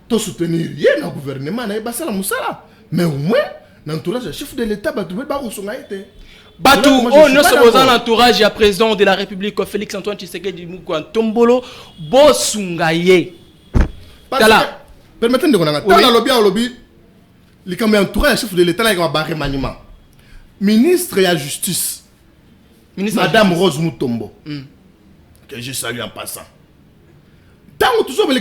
tout soutenir yé na gouvernement na ba sala musala mais au moins l'entourage du chef de l'État, Batou, oh, nous sommes dans l'entourage du président de la République, Félix Antoine Tshisekedi Moukouan Tombolo, Bosungaye. Permettez-moi de dire, dans le lobby, l'entourage du chef de l'État, il y a un remaniement. Ministre de la Justice, Madame Rose Mutombo, que je salue en passant. Tant que toujours il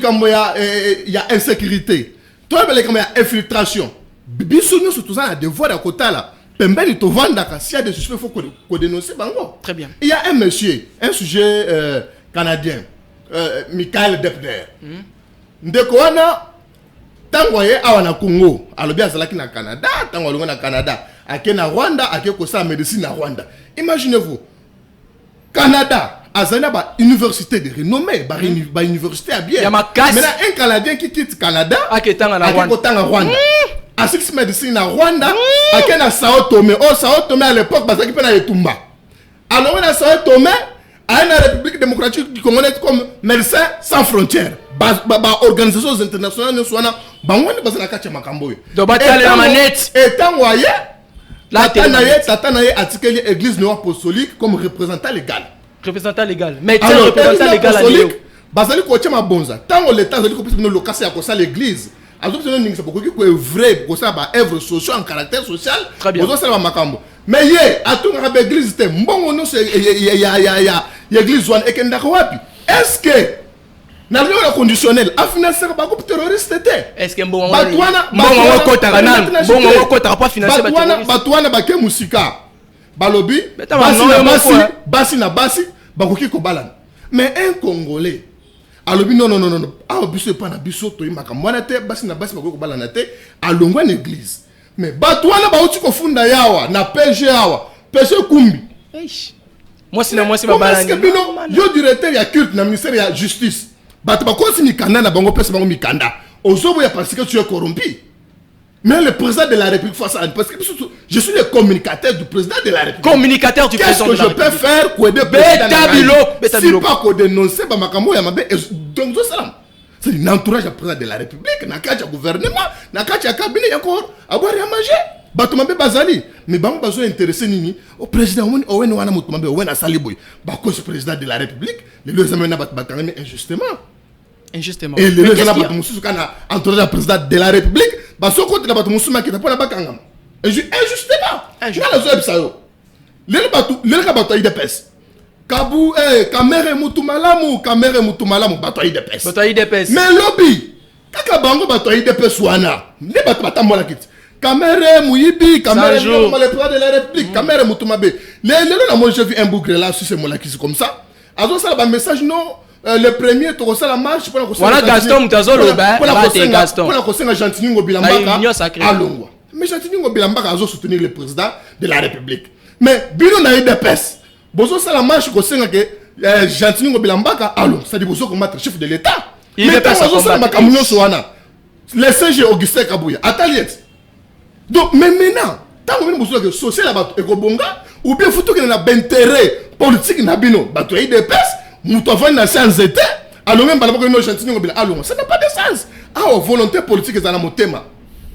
y a insécurité, il y a infiltration. Bisous surtout ça, devoir à côté là. Pembeli to vanda s'il y a des suspects, il faut qu'on dénonce bango. Très bien. Il y a un monsieur, un sujet canadien, Michael Depner. Ndeko wana tango ye awana Congo, alobi azalaki na Canada, tango alonga na Canada, ake na Rwanda, ake kosa médecine na Rwanda. Imaginez-vous, Canada, azana ba université de renommée, ba université à bien. Maintenant un Canadien qui quitte Canada, ake tanga Rwanda. À 6 médecine à Rwanda, à Kenya Sao Tome. Oh, Sao Tome à l'époque, parce qu'il y a Etumba. Alors, on a Sao Tome, à la République démocratique du Congo, comme Médecins sans frontières. Organisations internationales, nous sommes dans la Katia Makamboy. Donc, la manette. Et tant que Tatanaye a tiqué l'église néo-apostolique comme représentant légal. Représentant légal. Mais tiens, représentant légal à l'église. Basali Kochema Bonza. Tant que l'État a dit que nous cassé à l'église. Alors, c'est vrai, pour ça, œuvre sociale en caractère social. Très bien. Mais à tout le monde, l'église était bon, il y a l'église est-ce que dans le conditionnel, à financer un groupe terroriste était est-ce que bon Batouana Baké Moussika Balobi Basi na Basi Bakoki Kobalan. Mais un Congolais alobi non ah biso pas na biso to imaka mwana te basi na basi bakoko bala na te alongwa na église mais bato wana ba uti ko funda yawa na PG yawa péché kumbi moi c'est babala est-ce que bino yo directeur ya culte na ministère ya justice bato ba ko si mikanda na bango pesa bango mikanda ozobo ya parce que tu es corrompu. Mais le président de la République face à parce que je suis le communicateur du président de la République. Communicateur du président de la République. Qu'est-ce que je peux faire pour aider le président si pas qu'on dénonce Bamakambo Yamabe donc tout ça. C'est l'entourage du président de la République, n'a qu'à gouvernement, n'a qu'à cabinet encore à boire et à manger. Batumambe Bazali, mais Bambo Bazo intéressé nini au président Owen Wana Mutumambe Owen Asaliboy. Bako ce président de la République, les deux amènent à Batangami injustement. Injustement. Et les deux amènent à entourage du président de la République. Baso côté la batu musuma qui t'a pas la bakangam. Injustement. Là la zoeb sayo. Les batu IDPS. Kabu kamere mutumalamu batu IDPS. Batu IDPS. Mais lobby. Kaka bango batu IDPS wana. Ne batu batambola kit. Kamere muyibi, kamere le président de la République, kamere mutumabe. Les moi j'ai vu un boucle là sur ce mola qui comme ça. Azo ça le message non. Le premier tu reçois la marche pour la voilà Gaston Mutazolo Gaston pour la conseiller Gentil Ngobila Mbaka alongwa Mais Gentil Bilamba a soutenir le président de la République. Mais Bino n'a eu de pèse. Bozo ça la marche que Gentil Bilamba allons, ça dit Bozo combattre chef de l'État. Il est pas ça le CG Augustin Kabouya, Ataliet. Donc, mais maintenant, tant que vous avez social à Ekobonga, ou bien faut qu'il y ait un intérêt politique dans Bino, tu as des pèses, nous t'avons dans sans été, alors même, ça n'a pas de sens. Ah, volonté politique, c'est un thème.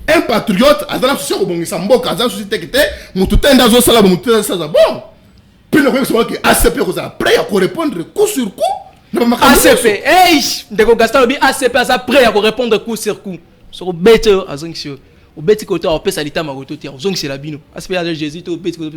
Un patriote, à la société au Bongi Samboka, à la société qui était, nous tout un dans un salaire, nous tout un salaire. Bon, puis le problème, c'est que ACP, vous êtes prêt à répondre coup sur coup. ACP, hey, Ndeko Gaston Obi, ACP, ça prêt à répondre coup sur coup. Sur bête, à Zonxio. Au bête côté, on peut s'aliter à Maroto, Zonx c'est la bino. ACP, Jésus, au bête côté.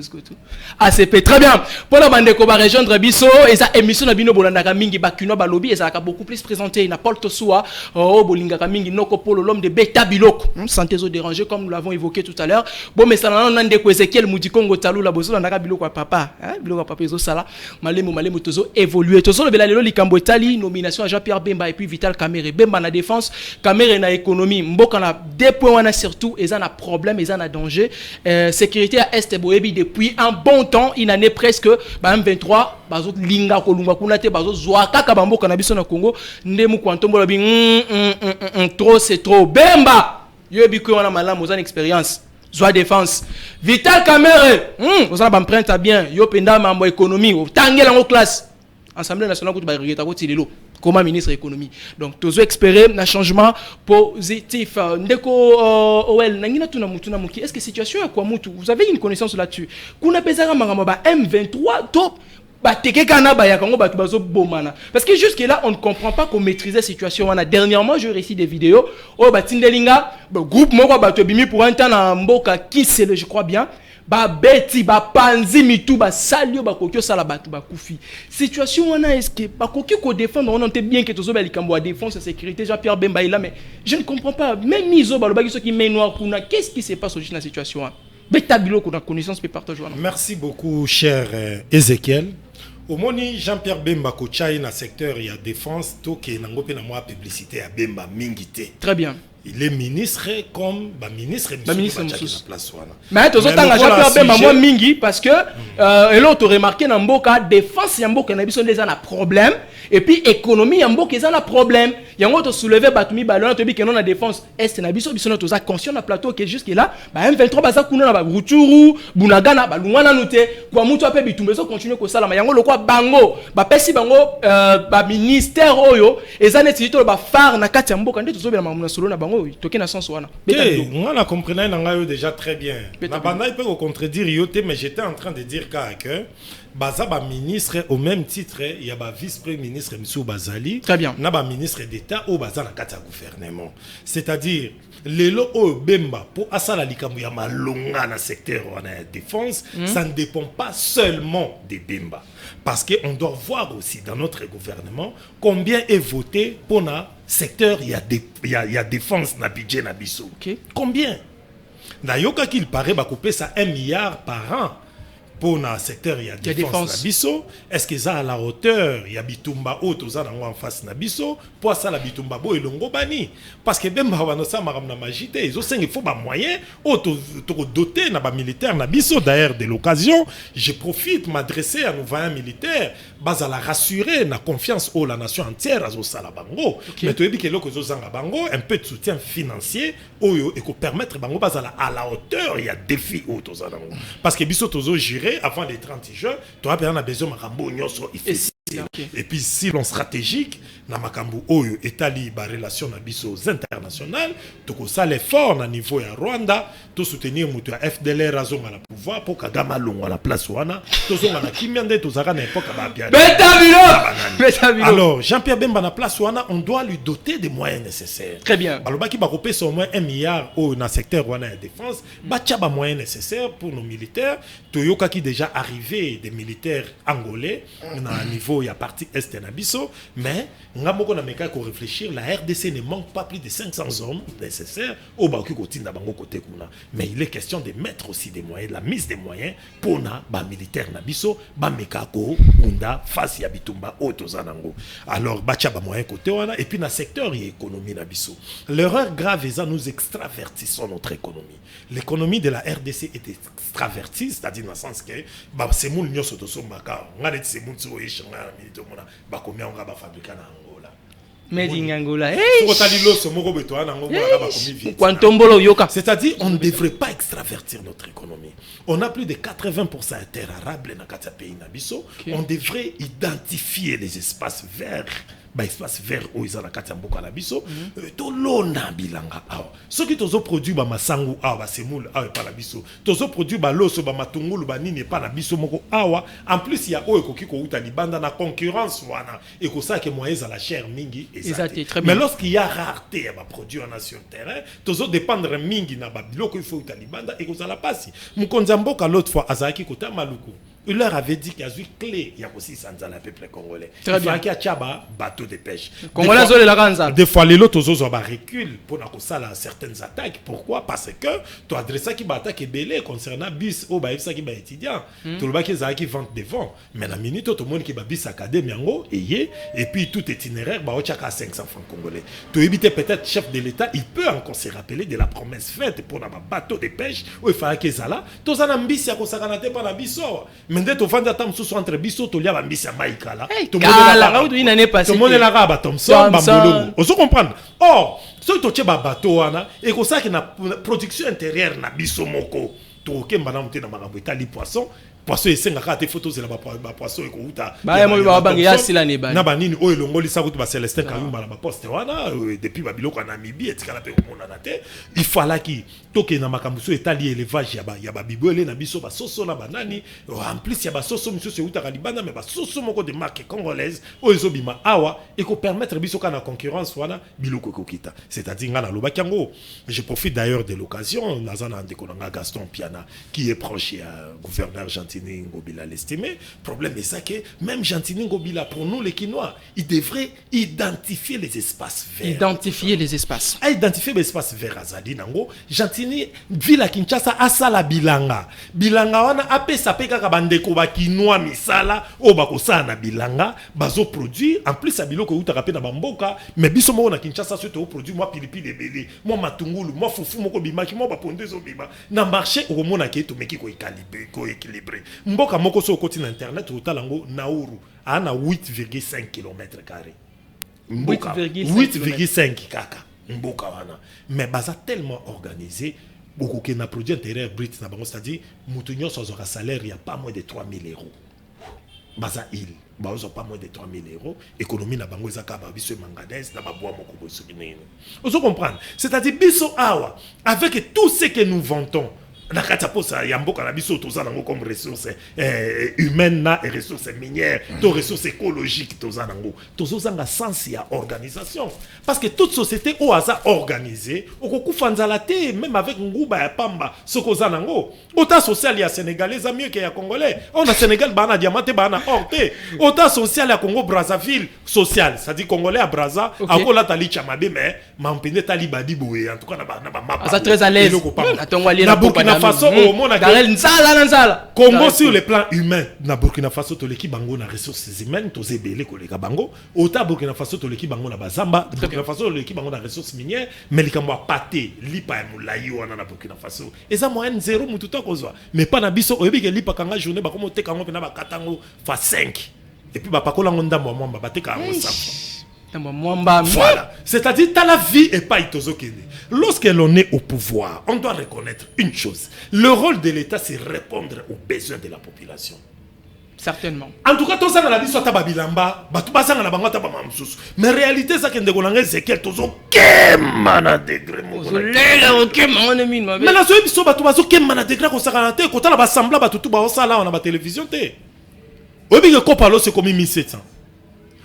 ACP, très bien. Pour la bande ko va rejoindre Bisso, et ça émission na bino Bolandaka Mingi, Bakino Balobi, et ça a beaucoup plus présenté. Na Paul Tosua, Bolingaka Mingi, Noko Polo, l'homme de Beta Biloko. Santé zo dérangé, comme nous l'avons évoqué tout à l'heure. Bon, mais ça n'a pas de Ezekiel Moudikongo Talou, la bosso, Naka Biloko papa. Biloko papa, zo sala. Malemo Tozo évolué. Tozo le Belalelo, Likambo Itali, nomination à Jean-Pierre Bemba et puis Vital Kamere. Bemba na défense, Kamere na économie. Mboka na des points na surtout. Ils ont un problème, ils ont un danger. Sécurité à Est Boebi depuis un bon temps, une année presque, M23, bazo linga kolunga kunate bazo zwaka kabambo kanabiso na Congo, ndemu kwantombo labi trop c'est trop. Bemba, yobi ko wana malamu aux expérience. Zwa défense. Vital Kamere, vous avez empreinte bien. Yo penda mambo économie, tangela en classe. Assemblée nationale ko ba regeta ko tilelo. Comme ministre de l'économie. Donc, tous les experts un changement positif. Est-ce que la situation est quoi? Vous avez une connaissance là-dessus? M23, top. Parce que jusque là on ne comprend pas qu'on maîtrise la situation. Dernièrement j'ai réussi des vidéos groupe pour un temps en mboka qui c'est je crois bien beti panzi mitu salio kokyo sala batu kufi. Situation wana est-ce que kokyo ko défendre on entend bien que tozo ba likambo à défense et sécurité Jean-Pierre Bemba là mais je ne comprends pas même miso balobaki ceux qui met noir kuna qu'est-ce qui se passe au juste la situation beta bilo qu'on a connaissance peut partager. Merci beaucoup cher Ezekiel. Au moni Jean-Pierre Bemba kochai na secteur il y a défense to ke nango pe na moi publicité à Bemba mingité. Très bien. Il est ministre comme ministre place wana. Mais tozo tanga Jean-Pierre Bemba moi mingi parce que et l'autre remarqué na mboka défense ya mboka na biso les a problème et puis économie ya mboka ezana problème. Yango to soulever batumi balon to bi que non na défense est na biso na toza conscient na plateau que jusque là M23 baza kuna na Rutshuru Bunagana balungwana nute kwa mutu ape bitumbezo continuer ko sala yango lokwa bango pesi bango ministère oyo ezana tito ba phare na kati ya mboka nde tozo bela mamuna solo na bango toke na sens wana. Moi la comprenais na déjà très bien. Na banda il peut contredire yote mais j'étais en train de dire que baza ba ministre au même titre il y a ba vice-premier ministre Msou Bazali. Très bien. Na ba ministre d'État au baza na kati ya gouvernement. C'est-à-dire lelo o Bemba pour asala likambo ya malonga na secteur wana ya défense, ça ne dépend pas seulement de Bemba parce que on doit voir aussi dans notre gouvernement combien est voté pour na secteur il y a défense na budget na biso. Okay. Combien? Nayoka qu'il paraît ba couper ça 1 milliard par an. Pour le secteur, il y a défense Nabiso. Est-ce que ça à la hauteur? Il y a Bitumba haut, tout ça en face Nabiso. Pour ça, la Bitumba bo et longo bani. Parce que même ça m'a ramené magité. Ils ont il faut des moyens. Doter na militaire Nabiso. D'ailleurs, de l'occasion, je profite m'adresser à nos voyants militaires. Bas à la rassurer, na confiance au la nation entière à Zosala Bango. Mais tu as dit que l'autre Zosanga Bango, un peu de soutien financier, et qu'on permettre Bango bas à la hauteur, il y a défi au Tozana. Parce que Biso Tozo géré avant les 30 juin, tu as besoin de Makambo Nyoso. Et puis, si l'on stratégique, na Makambo Oyo, établit la relation na biso internationales, tu as l'effort na niveau ya Rwanda, tu soutenir mutu ya FDLR raison à la pouvoir pour Kagame long à la place wana, tu as na Kimiande, tu as na époque à bien. Alors, Jean-Pierre Bemba na place wana, on doit lui doter des moyens nécessaires. Très bien. Alors, qui va couper au moins 1 milliard au na secteur wana de défense, bacha ba moyens nécessaires pour nos militaires. Toyoka qui déjà arrivé des militaires angolais na niveau il y a partie est na biso, mais ngamoko na meka ko réfléchir, la RDC ne manque pas plus de 500 hommes nécessaires au baku kotinda bango côté kuna. Mais il est question de mettre aussi des moyens, la mise des moyens pour na ba militaire na biso, ba meka ko unda face ya bitumba otozanango. Alors bacha ba moyen côté wana et puis na secteur et économie na biso. L'erreur grave est ça, nous extravertissons notre économie. L'économie de la RDC est extravertie, c'est-à-dire dans le sens que c'est moun nyoso to sombaka, ngale c'est moun so eshanga milito mona ba komia nga ba fabriquer na Angola. Made in Angola. C'est-à-dire on ne devrait pas extravertir notre économie. On a plus de 80% de terres arables dans le pays nabiso. On devrait identifier les espaces verts. Espace vert où ils ont la carte mboka na biso to lona bilanga awa soki tozo produit ba masangu awa semul awa pa na biso tozo produit ba loso ba matungulu ba nini pa na biso moko awa en plus il y a o ekoki ko uta libanda na concurrence wana et ko ça que moyens à la chair mingi exact mais lorsqu'il y a rareté ya ba produit en sur le terrain tozo dépendre mingi na ba biloko il faut uta libanda et ko ça la passe mukonza mboka l'autre fois azaki kota maluku. Il leur avait dit qu'il y a une clé, il y a aussi Sanzala, le peuple congolais. Il y a un bateau de pêche. Des fois, les autres reculent pour certaines attaques. Pourquoi? Parce que tu as adressé qui attaque belé concernant bus ou ça qui étudiant. Tout le monde qui vend devant. Mais la minute, tout le monde qui va bus académie et puis tout itinéraire, bah, on a 500 francs congolais. Tu évites peut-être chef de l'État, il peut encore se rappeler de la promesse faite pour un bateau de pêche où il fallait que ça là. Tu as un ambitieux qui s'est pas la biso. Mais dès que tu as un sous entre biso, tu as un ambitieux maïkala. Tout le monde est là, Thompson, Bambolo. On se comprend. Or, ce que tu as un bateau, et que ça qui a une production intérieure na biso moko. Tu as un bateau de poisson. Poisson et nga kate photos de la poisson et kouta ba mo ba bangi sila ne ba na banini o elongoli sa kutu ba Celestin Kayumba la poste wana depuis babiloko na Namibie etikala pe komona na te il fallait ki toke na makambuso etali élevage ya ba bibole na biso ba soso na banani en plus ya ba soso miso se uta kalibana mais ba soso moko de marque congolaise o ezobima awa et ko permettre biso kana concurrence wana biloko kokita c'est-à-dire nga na loba kango. Je profite d'ailleurs de l'occasion nazana ndekonanga Gaston Piana qui est proche à gouverneur Gentini Ngobila l'estimé. Problème est ça que même Gentini Ngobila, pour nous les Quinois, il devrait identifier les espaces verts. Identifier les espaces. Identifier les espaces verts à Zadi Nango. Gentini, Villa Kinshasa, Asala Bilanga. Bilanga, on a appelé ça peka kabandeko ba Quinois misala, o bakosa na Bilanga, bazo produit, en plus, Sabilo ko uta rapé na bamboka, mais biso mo na Kinshasa, surtout produit, moi pilipi de belé, moi matungulu, moi foufou, moi bima, moi bapondezo bima. Na marché, au moment na keto, meki ko équilibré. Mboka moko so côté internet au talango Nauru a 8,5 km². 8,5 kaka. Mboka wana. Mais baza tellement organisé beaucoup que na produit intérieur brut na bango c'est-à-dire moutonyo so zora salaire il y a pas moins de 3 000 euros. Baza il bazo pas moins de 3 000 euros économie na bango ezaka ba biso manganèse na babois moko boso kinene. Vous comprenez? C'est-à-dire biso awa avec tout ce que nous vantons na kata posa ya mboka na biso toza nango comme ressources humaines et ressources minières, to ressources écologiques toza nango. Tozozanga sens ya organisation parce que toute société au hasard organisée okokufanza la te même avec nguba ya pamba sokoza nango. Ota social ya sénégalais a mieux que ya congolais. On a Sénégal bana diamante bana orte. Ota social ya Congo Brazzaville social, ça dit congolais à Brazza akola tali chamabe mais mampene tali badi boye en tout cas na ba mapa. Ça très à l'aise. Burkina Faso au Congo sur le plan humain na Burkina Faso to leki bango na ressources humaines to zebele ko leka bango ota Burkina Faso to leki bango na bazamba Burkina Faso to leki bango na ressources minières mais likamwa pate lipa ya mulayi wana na Burkina Faso eza moyenne 0 mutu to kozwa mais pas na biso oyebi ke lipa kanga journée ba komo teka ngo pe na ba katango fa 5 et puis ba pakola ngo ndambo mwamba bateka ngo 100. Voilà, c'est-à-dire dans la vie et pas itozokene. Lorsque l'on est au pouvoir, on doit reconnaître une chose. Le rôle de l'État, c'est répondre aux besoins de la population. Certainement. En tout cas, tout ça, on a dit soit tababilamba, batu basa na bango tabamamsus. Mais réalité, ça que ndegolanga Ezekiel tozo kemana degré mo. Mais la soye biso batu bazo kemana degré ko sakanate ko tala ba sembla batu tu ba osala on a ba télévision té. Obi ke ko palo c'est comme 1700.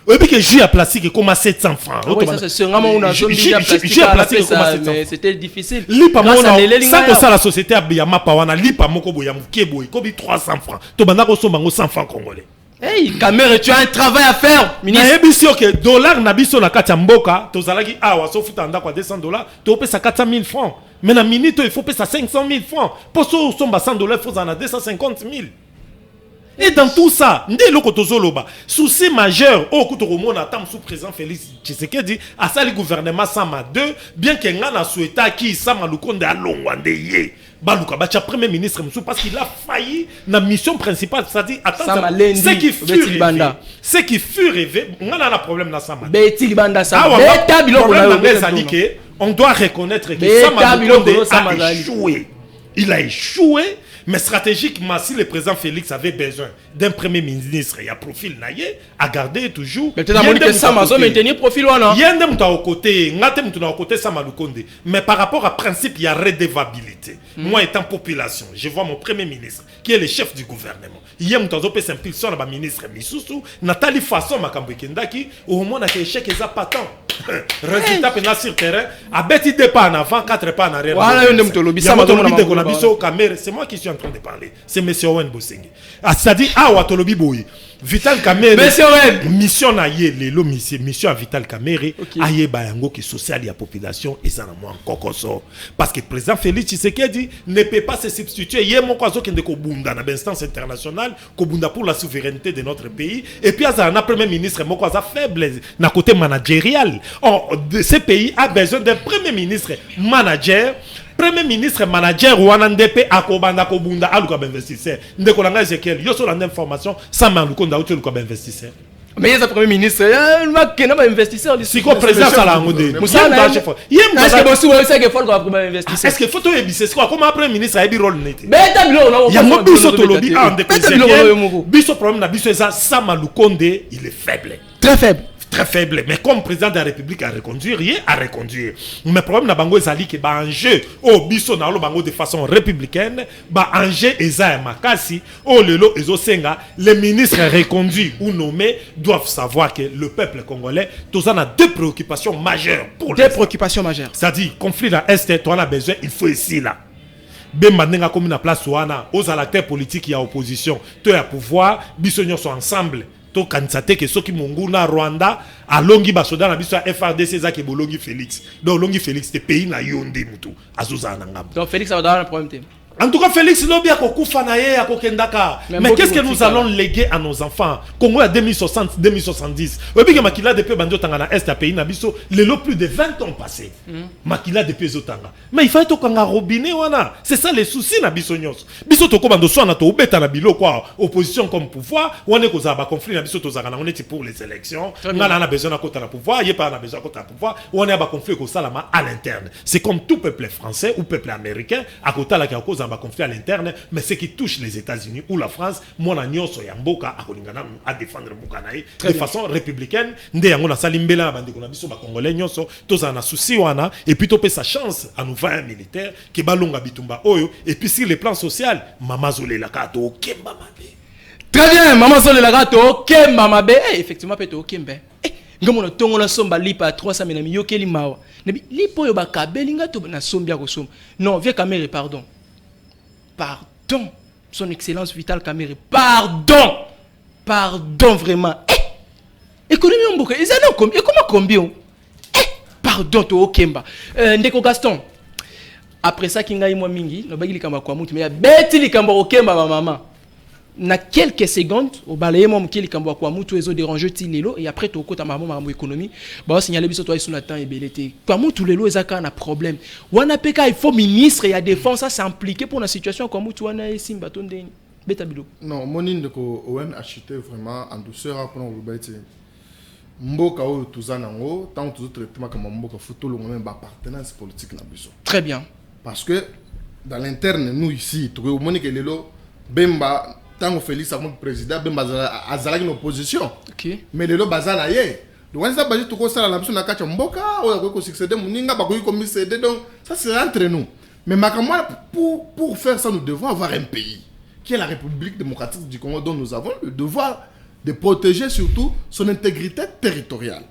Oui, puis que jus à plastique comme à 700 francs. Oui, ça c'est vraiment une jus à plastique comme à 700 mais c'était difficile. Lipa mona, ça que ça la société a bien ma pawana, lipa moko boya mukebo, kobi 300 francs. To banda ko sombango 100 francs congolais. Hey, Kamere, tu as un travail à faire, ministre. Mais si ok, dollar na biso na kati mboka, tozalaki awa so futa ndako $200, to pesa 400 000 francs. Mais na minute il faut pesa 500 000 francs. Pour so somba $100, il faut en a 250 000. Et dans tout ça, ndé loko tozoloba, souci majeur au kutoromona tam sous président Félix Tshisekedi a sali gouvernement Sama 2, bien que ngana souhaita qui Sama Lukonde a longwande ye. Baluka bacha premier ministre Moussou parce qu'il a failli la mission principale, c'est-à-dire attends, ce qui fut rêvé, on a un problème dans Sama. Beti Libanda Sama. On doit reconnaître que Sama Lukonde a échoué. Il a échoué. Mais stratégiquement, si le président Félix avait besoin d'un premier ministre, il y a profil naïe, à garder toujours. Mais tu as dit que ça m'a maintenir profil ou non? Il y a un côté, Sama Lukonde. Mais par rapport à principe, il y a redevabilité. Moi, étant population, je vois mon premier ministre, qui est le chef du gouvernement. Il y a un impulsion à ministre Missoussou, Nathalie Fasson, Makambekendaki, au moment où échec est patent. Résultat, pénal sur terrain, à bêti 2 pas en avant, 4 pas en arrière. C'est moi qui suis en train de parler. C'est M. Owen Bosengi. C'est-à-dire, Watolobi Boy. Vital Kamere. Monsieur Owen. Mission na ye, mission à Vital Kamere. Aye bayango qui social la population et ça n'a moins encore. Parce que le président Félix Tshisekedi ne peut pas se substituer. Yé mon kwazo qui est Kobunda dans l'instance internationale, Kobunda pour la souveraineté de notre pays. Et puis, il y a un premier ministre, mon kwazo faible, na côté managérial. Ce pays a besoin d'un premier ministre manager. Premier ministre manager ou NDP akobanda kobunda aluka investisseur ndeko langa Ezekiel yo so landa information ça m'a lukonda utu luka investisseur mais il y a premier ministre il va kena ba investisseur si ko président sala ngode musana est-ce que bosu wa seke faut ko ba investisseur est-ce que photo ebise quoi comment premier ministre a bi rôle neti beta bilo na ya mo biso to lobi en de biso problème na biso eza sama lukonde il est faible, très faible. Très faible, mais comme président de la République à reconduire, il a reconduire. Mais le problème na bango ezali que ba enjeu au biso na lo bango de façon républicaine, ba enjeu eza makasi, au lelo ezosenga, les ministres reconduits ou nommés doivent savoir que le peuple congolais, tous en a 2 préoccupations majeures pour deux préoccupations majeures. C'est-à-dire conflit dans Est, toi on a besoin, il faut ici là. Bemba nenga comme na place wana, aux acteurs politiques et à opposition, toi à pouvoir, biso sont ensemble. To kansate que ceux qui monguna Rwanda a longi basoda na biso FRDC za ke bolongi Félix. Donc longi Félix te pays na yonde mutu azuza na ngam. Donc Félix ça va avoir un problème. En tout cas, Félix Lobi a kokufa na ye a kokendaka. Mais qu'est-ce que nous allons léguer à nos enfants? Congo à 2060, 2070. Obi que makila depuis bandio tangana est à pays na biso, les lots plus de 20 ans passés. Makila depuis zotanga. Mais il faut être kanga robinet wana. C'est ça les soucis na biso nyos. Biso to ko bando so na to obeta na bilo quoi, opposition comme pouvoir, on est koza ba conflit na biso to zaka na on est pour les élections. Ngala na besoin na kota na pouvoir, yé pas na besoin kota na pouvoir, on est ba conflit ko salama à l'interne. C'est comme tout peuple français ou peuple américain à kota la cause un conflit à l'interne, mais ce qui touche les États-Unis ou la France, mon agneau Soyamboka à défendre Mukanaï de façon républicaine. Ndé yango na salimbela bande ko na biso ba congolais nyonso tous en a souci wana et puis topé sa chance à nous voir un militaire qui balonga bitumba oyo et puis sur le plan social mama zole la kato kemba mabe. Très bien, maman zole la kato kemba mabe. Effectivement peut kembe. Ngomona tongo la somba lipa 300 000 yokeli mawa. Nabi lipo yo ba kabelinga to na sombia ko som. Non, vieux Kamere pardon. Pardon, son excellence Vital Kamere. Pardon. Pardon vraiment. Économie mboka, ils en ont combien? Comment combien? Pardon to okemba. Ndeko Gaston. Après ça kinga moi mingi, no bagi likamba kwa mutu mais beti likamba okemba ma maman. Na quelques secondes au balaye mom ki likamba kwa mutu ezo déranger ti lelo et après to kota maman maman économie, ba signaler biso toi sur la temps et belete. Kwa mutu lelo ezaka na problème. Wana peka il faut ministre et à défense ça s'impliquer pour la situation kwa mutu wana esimba tondeni. Betabilo. Non, moni ndeko Owen acheter vraiment en douceur pour nous bête. Mboka o tuzanango tant tout traitement comme mboka photo le même appartenance politique na biso. Très bien. Parce que dans l'interne nous ici, tu vois moni que lelo Bemba tant Félix comme président Bemba azalaki une opposition. OK. Mais lelo bazana ye. Donc on ça baje tout ça la biso na kacha mboka o ko succéder muninga ba ko comme céder donc ça c'est entre nous. Mais makamwa pour faire ça nous devons avoir un pays qui est la République démocratique du Congo dont nous avons le devoir de protéger surtout son intégrité territoriale.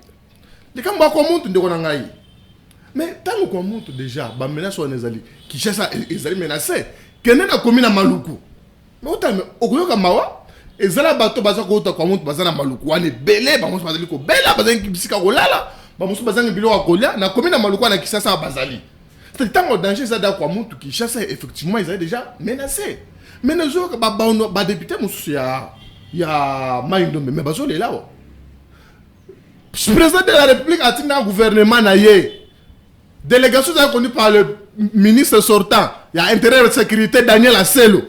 Les gens qui ont mais tant qu'on monte déjà, bah menace on est allé, qui cherche à les menacés, qui n'est pas commis à Maluku. Mais autant au Goyo Kamawa, Et ça là bateau baza ko ta kwa muntu baza na maluku wane belé ba musu bazali ko bela baza ngi bisika ko lala ba musu baza ngi bilo wa kolia na komi na maluku na Kinshasa bazali. C'est tant au danger ça da kwa muntu Kinshasa effectivement ils avaient déjà menacé. Mais les autres ba député musu ya Maïndombe mais bazo les là. Le président de la République a tenu un gouvernement naïe. Délégation connue par le ministre sortant. Il y a intérêt de sécurité Daniel Asselo.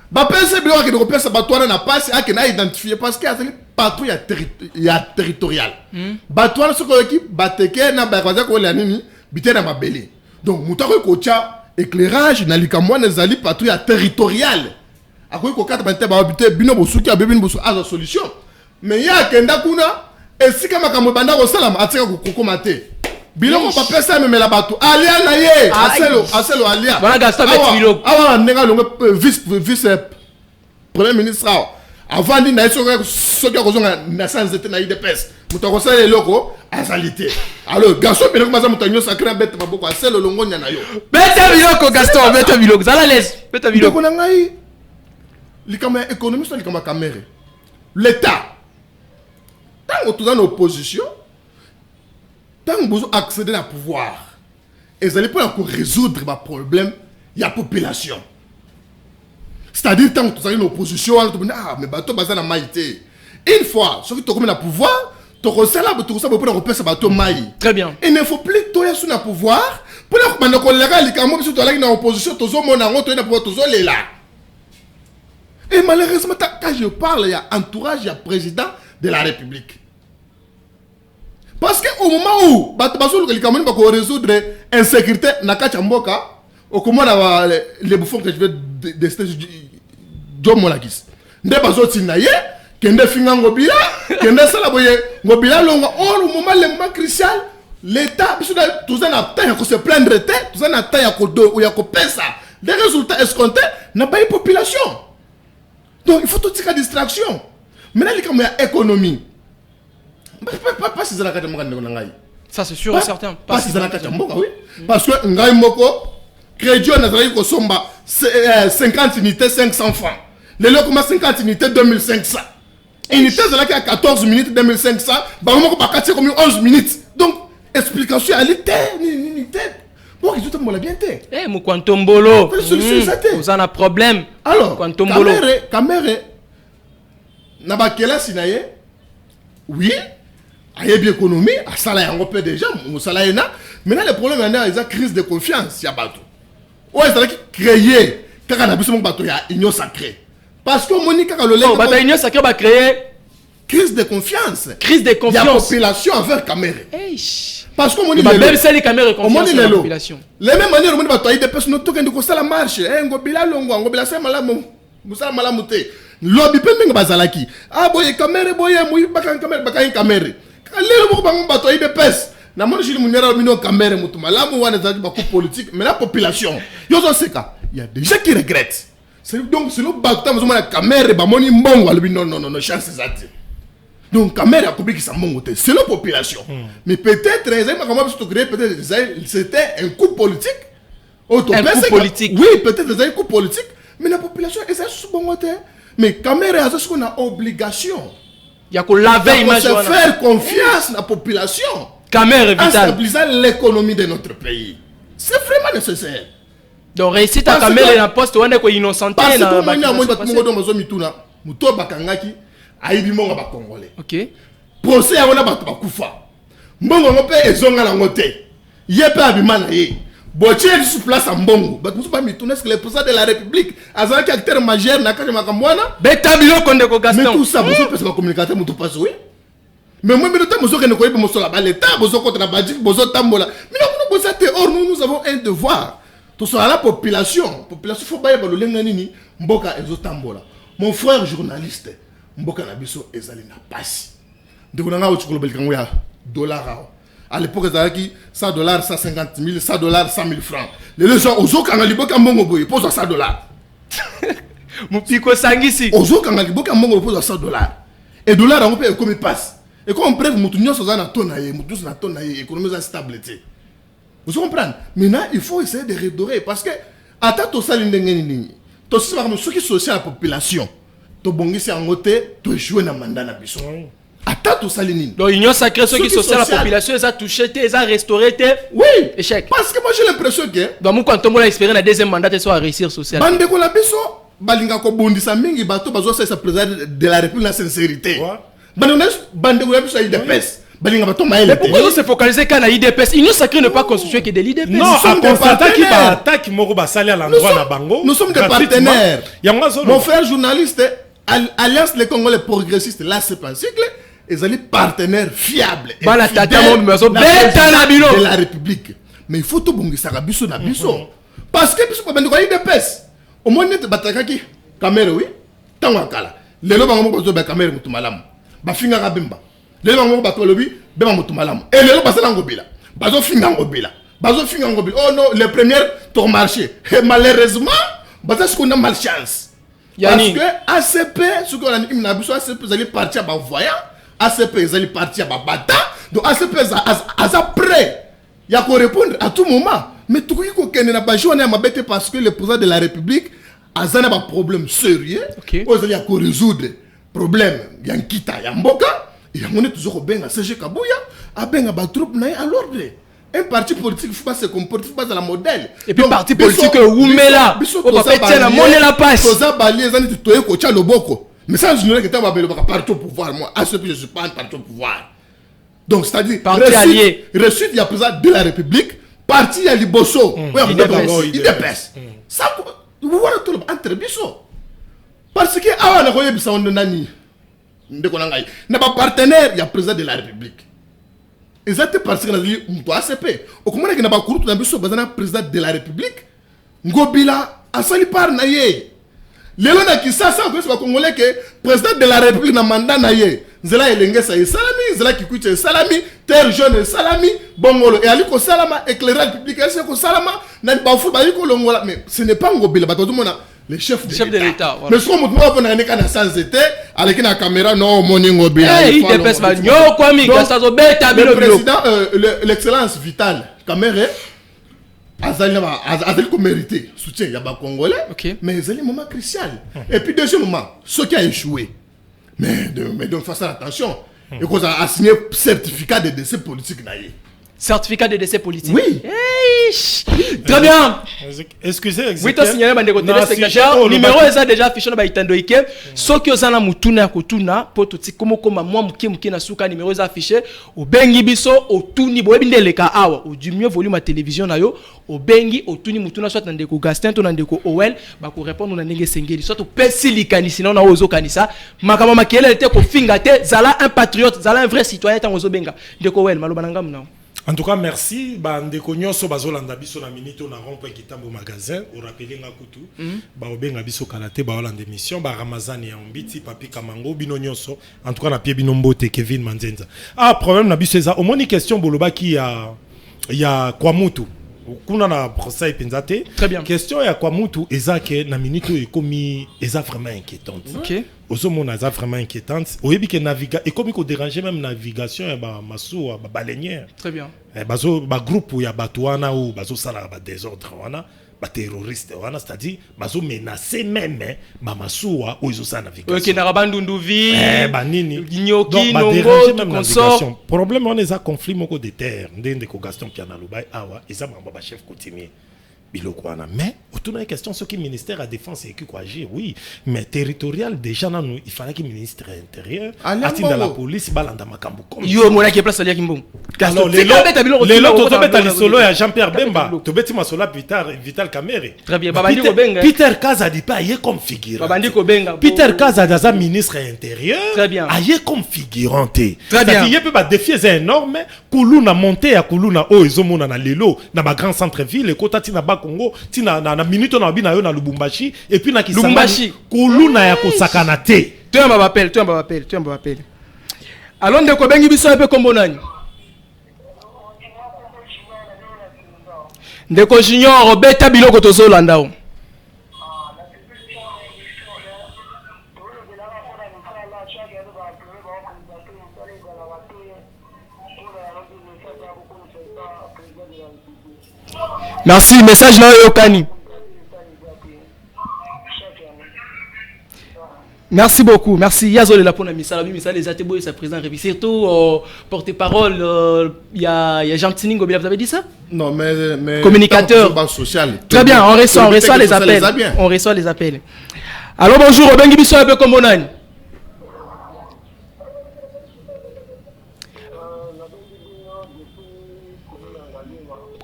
C'est bien que le ça batouane n'a pas identifié parce qu'il y a une patrouille territoriale. Batouane ce qu'on équipe bateke na bazaza ko lanini bité na mabeli. Donc mutako kocha éclairage na likamwa na zali patrouille territoriale. Akoy ko kata bante ba bité bino bosuki abebini bosu a solution. Mais ya kenda kuna et si comme makambo banda ko salama atika ko kokomate. Biloko papa ça me la bateau alia na ye aselo alia bana Gaston bet biloko awa nenga longo vice premier ministre avant di na soki akozonga na sans était na IDPS mutako sala eloko azalité alors Gaston biloko maza mutanyo sacré bête maboko aselo longo nya na yo beta biloko Gaston beta biloko zala les beta biloko na ngai likama économiste likama camere l'état tant que dans l'opposition tant que vous accédez au pouvoir, et vous allez pas résoudre les problèmes, il y a la population. C'est-à-dire, tant que vous avez une opposition, vous allez ah, mais bateau bazana maïté. Une fois, ceux qui ont le pouvoir, tu as là, tu as repérer ce bateau maï. Très bien. Il ne faut plus que tu aies le pouvoir, pour que tu aies une opposition, tu aies là. Et malheureusement, quand je parle, il y a entourage, il y a président de la République. Parce qu'au moment où les Camerounais vont résoudre l'insécurité dans le Mboka, au comment les bouffons que je vais décider John Molakis. Nous avons dit que nous avons ngobila, que nous avons ngobila longa. Or au moment crucial, l'État, tout ça n'a pas de se plaindre, tout ça n'a pas de pesa. Les résultats escomptés n'a pas de population. Donc il faut tout tirer distraction. Maintenant il y a économie. Pas si ça ça c'est sûr et certain. Pas si ça oui. Parce que ngai moko crédit on a ko somba 50 unités 500 francs. Les locaux 50 unités 2500. Unité c'est là qui a 14 minutes 2500, ba moko ba katia comme 11 minutes. Donc explication à l'unité unité. Bon, ils tout le bien té. Eh mon Kwantombolo. Vous en a problème. Alors Kwantombolo. Caméra na ba kela sinaye. Oui. Il y a une économie, ça là on peut déjà, maintenant le problème est la crise de confiance, il y a bateau. Ouais, c'est là qui créer quand on a besoin de bateau, il y a union sacrée. Parce que Monique quand le bateau union sacrée va créer crise de confiance. Crise de confiance. Il y a population envers caméra. Parce que Monique même c'est les caméras confiance la population. Les mêmes manières Monique bateau il dépêche nous token de ko la marche, ngobila longo, ngobila ça malamu, musala malamute. Lobby pe menga bazalaki. Ah boye caméra boye muyi bakan caméra. Les gens bateau ils dépêchent. Na mon jili munera mino caméra mutuma la mu wana zaji baku politique mais la population yo zo seka il y a des gens qui regrettent. C'est donc c'est le bateau mo la caméra ba moni mbongo albi non chance zati. Donc caméra public ça mbongo te c'est la population. Mais peut-être les gens comment se créer peut-être c'était un coup politique. Un coup politique. Oui, peut-être un coup politique mais la population est ça mbongo te. Mais caméra ça ce qu'on a obligation. Il y a qu'on laver image. Il faut faire confiance à la population. Caméra vitale. En stabilisant l'économie de notre pays. C'est vraiment nécessaire. Donc réussite à caméra la poste on est quoi innocent. Parce que moi il y a moi dans mazo mituna muto bakangaki aibi monga ba congolais. OK. Procès ya wana bato bakufa. Mbongo ngope ezonga na ngote. Yepe abimana ye. Botier sur place en Mbongo. But nous pas mituna que le président de la République azala qui acteur majeur na kaje makamwana. Beta bilo konde ko Gaston. Mais tout ça vous peut se communicateur muto pas oui. Mais moi mais le temps mozo que ne koyi pas mozo la ba l'état mozo contre la badik mozo tambola. Mais nous ça or nous avons un devoir. Tout ça la population faut ba yeba lo lenga nini mboka ezo tambola. Mon frère journaliste mboka na biso ezali na pasi. Ndeko na nga otukolo belkango ya dollar. À l'époque, il 100 $, 150 000, 100 $, 100 000 francs. Les gens, aux autres, quand ils posent 100 $. Mon pico sangisi. Aux autres, quand ils posent 100 $. Et dollar, on peut comme il passe. Et quand on prête, on a une économie de stabilité. Vous comprenez? Maintenant, il faut essayer de redorer. Parce que, à ta to saline, ceux qui sont à la population, tobongisi yango te toéchoué na mandat na biso ata tosali nini donc union sacrée ceux qui sociale la population les a touché te les a restauré te oui échec parce que moi j'ai l'impression que donc quand on a espéré na deuxième mandat te soit réussir social bandeko na biso balinga ko bondisa mingi bato bazo sa président de la république la sincérité bandeko na biso IDPS balinga bato maël mais pourquoi on se focaliser quand na IDPS union sacrée ne pas constituer que de l'IDPS non à constater qui va attaque moko basali à l'endroit na bango nous sommes des partenaires mon frère journaliste Alliance les Congolais progressistes là c'est pas cycle ils sont partenaires fiables et de la République mais il faut tout bon ça biso na biso parce que biso bandeko IDPS au moins net batakaki caméra oui tango kala lelo bango ko zo ba caméra mutu malamu ba finga ka bimba lelo bango bato lobi bema mutu malamu et lelo basala ngobila bazo finga ngobila oh non les premières tour marché et malheureusement baza ce qu'on a malchance parce que ACP ce qu'on a dit na biso ACP ils allaient partir ba voyant ACP ils allaient partir ba bata donc ACP a prêt il y a quoi répondre à tout moment mais tout qui ko kende na ba journée ma bête parce que le président de la République a un problème sérieux aux allez à résoudre problème ya nkita ya mboka et on est toujours bien à CG Kabuya a bien ba troupe na à l'ordre un parti politique faut pas se comporter faut pas la modèle et puis parti politique oumela on va faire la monnaie la passe ça balier ça tu toye ko cha loboko mais ça je ne que tu vas belo parti au pouvoir moi à ce que je suis pas un parti au pouvoir donc c'est à dire parti allié reçu il y a président de la République parti à Liboso IDPS ça vous voyez tout entre biso parce que awa na koye bisa on nani ndeko na ngai na ba partenaire il y a président de la République exactement parce que na li mto ACP okomona ke na ba kurutu na biso bazana président de la République ngobila asali par na ye lelo na kisasa ko ba congolais que président de la République na mandat na ye nzela elengesa salami nzela kikuche salami terre jaune salami bongolo et aliko salama éclairage public est ko salama na ba fu ba liko longola mais ce n'est pas ngobila ba to mona le chef de l'État mais ce qu'on me trouve na nekana sans été avec la caméra non moni ngobila il dépasse ba nyoko mi gasa zo beta le président l'excellence vitale caméra azali ko mérité soutien ya ba congolais mais c'est le moment crucial et puis deuxième moment ce qui a échoué mais donc fasse attention et qu'on a signé certificat de décès politique naïe certificat de décès politique oui très bien excusez oui toi signaler bandeko téléspectateurs numéro eza déjà affiché na ba itando ike soki ozana mutuna ya kotuna poto tikomo koma mwa muke na suka numéro eza affiché obengi biso otuni boyebi ndeleka awa du mieux volume à télévision na yo obengi otuni mutuna soit ndeko Gaston to ndeko Owel ba ko répondre na ndenge sengeli soit opesi likanisi na ozo kanisa makama makele te ko finga te zala un patriote zala un vrai citoyen tango zo benga ndeko Owel maloba na ngamu na. En tout cas, merci. Bandeko nyonso bazolanda biso na minute na rond-point Kitambo magasin. Au rappelé nga kutu. Ba obenga biso kalate ba olanda émission. Ba Ramazani ya Mbiti, Papi Kamango, bino nyonso. En tout cas, na pie bino mbote Kevin Manzenza. Ah, problème na biso eza. Au moins une question boloba qui ya Kwamutu. Kuna na procès penzate. Très bien. Question ya Kwamutu eza ke na minute ekomi eza vraiment inquiétante. OK. Ozomona eza vraiment inquiétante. Oyebi ke naviga et comme ko déranger même navigation ya ba maso ba baleinière. Très bien. Bazo ba groupe ya batuana ou bazo sala ba désordre wana ba terroriste wana c'est-à-dire bazo menacer même ba masuwa ou izo sa navigation. OK na rabandundu vi. Ba nini. Nyoki nongo tout consort. Problème on eza conflit moko de terre ndende ko Gaston Piana Lubai awa eza ba chef coutumier. Bilokwana mais autour de question ce qui ministère à défense et qui quoi agir oui mais territorial déjà nous il fallait que ministre intérieur attendre la police balanda makambo comme yo mona qui place ali kimbo alors les lots to beta lisolo ya Jean-Pierre Bemba to beti masola Vital Kamerhe très bien babandi ko benga Peter Kaza dit pas aye comme figurant babandi ko benga Peter Kaza daza ministre intérieur très bien aye comme figurant très bien il peut pas défier c'est énorme kuluna monter ya kuluna o ezomona na lelo na ba grand centre ville kota tina Congo tina na minute na bina yo na Lubumbashi et puis na Kisangani kuluna ya kosakana te tu en m'appelle alors ndeko bengi biso pe kombo nani ndeko junior beta biloko tozolanda o merci message na yo kani Merci beaucoup. Merci. Yazole la pona misala les atebo et sa présence révisé. Surtout porte-parole il y a Jean Tiningo, vous avez dit ça? Non, mais communicateur social. Très bien, on reçoit les appels. On reçoit les appels. Alors bonjour, Obengi biso un peu comme Monani.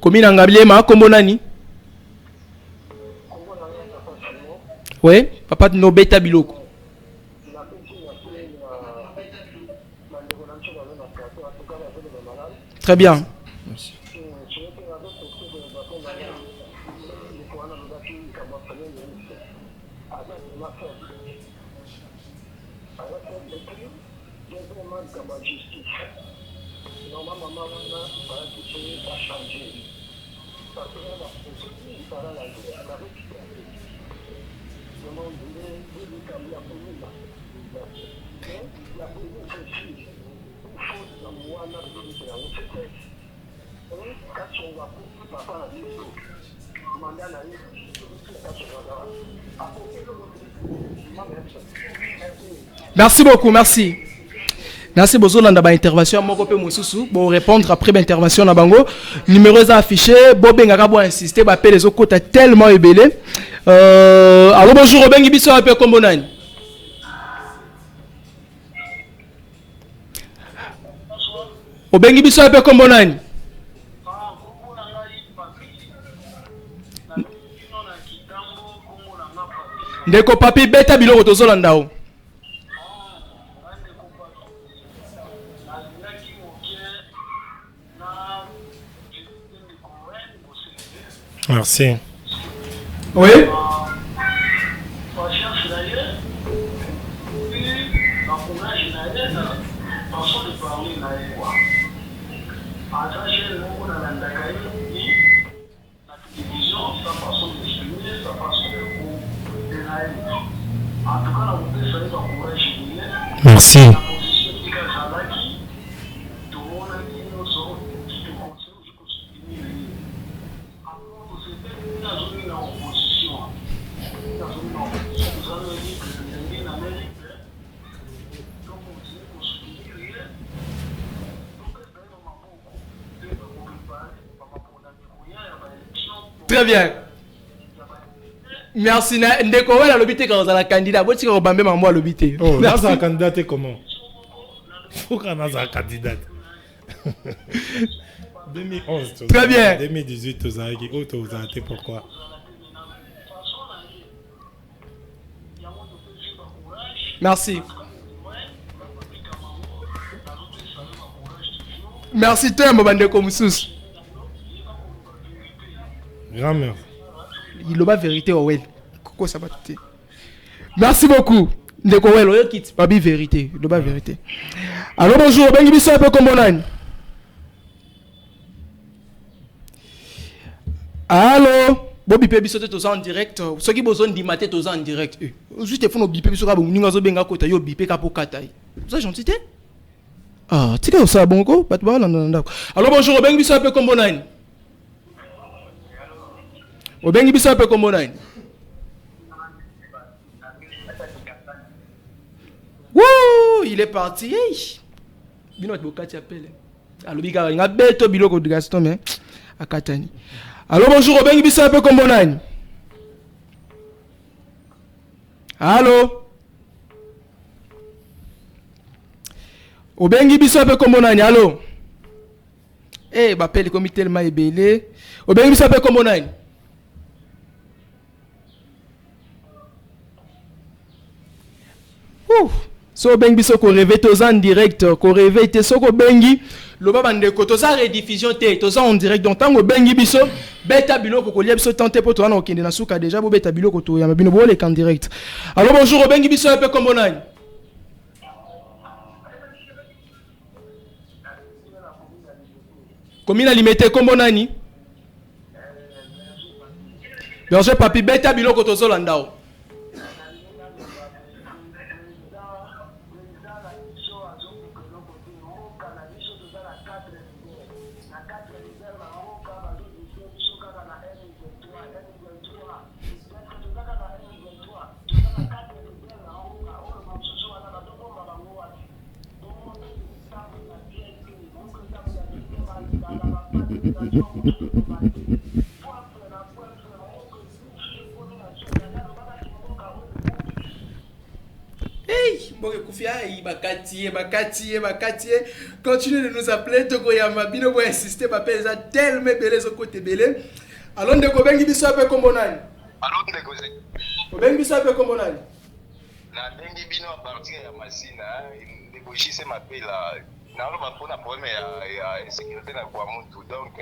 Commune Angabliema, comme Monani. Oui, papa de Nobeta Biloko. Très bien. Merci. Merci beaucoup, merci. Merci beaucoup dans la intervention. Bon répondre après l'intervention na bango. Numéro affiché. Bobé ngabo insister. Ba les autres côtés tellement ébélé. Alors bonjour Obengi biso un peu comme bonani. Obengi biso un peu comme bonani. Ndeko papi beta biloko tozolanda o. Merci. Oui. Merci. Très bien. Merci. Ndeko wala lobité quand on a la candidat. Bon, tu vas bamber maman lobité. Oh, là ça candidat comment? Faut qu'on a un candidat. 2011. Très bien. 2018 tu as dit oh tu as été pourquoi? Merci. Merci toi Mbandeko Moussous. Grand merci. Il a la vérité Owel. Coco ça va tout. Merci beaucoup. Ndeko Owel oyo kit pas bi vérité, il a vérité. Alors bonjour, bengi biso un peu comme bonani. Allô? Bobi pe biso te en direct. Ceux qui besoin di mater to en direct. Juste faut no bipe biso ka boninga zo benga kota yo bipe ka pokata. Vous êtes gentil té? Ah, tu sais ça bon ko? Pas de balle non. Alors bonjour, bengi biso un peu comme bonani. Obengi biso un peu comme bonani. Wouh, il est parti. Hey. Bino bokati appelle. Alors biga nga beto biloko de Gaston mais akatani. Alors bonjour, Obengi biso un peu comme bonani. Allô? Obengi biso un peu comme bonani. Allô? Eh, bapelle comme tellement ébélé. Obengi biso un peu comme bonani. So bengi biso ko rêver toza en direct ko rêver te soko bengi loba bande ko toza rediffusion te toza en direct donc tango bengi biso beta biloko ko lia biso tenter pour toi na okende na suka déjà bo beta biloko to ya mabino bo le en direct. Alors bonjour bengi biso un peu comme bonani. Commune alimité comme bonani. Berger papi beta biloko to zolanda o. Hey, Bakatié. Continuez de nous appeler. Togoyama, Bino, vous insister, m'appelle ça tellement belé, ce côté belé. Alors, ndeko bengi biso ape kombonani. Alors, ndeko bengi biso ape kombonani. Na bengi bino à partir ya masina, ndeko jise m'appelle là. Na lo bapona problème ya sécurité na kwa muntu. Donc,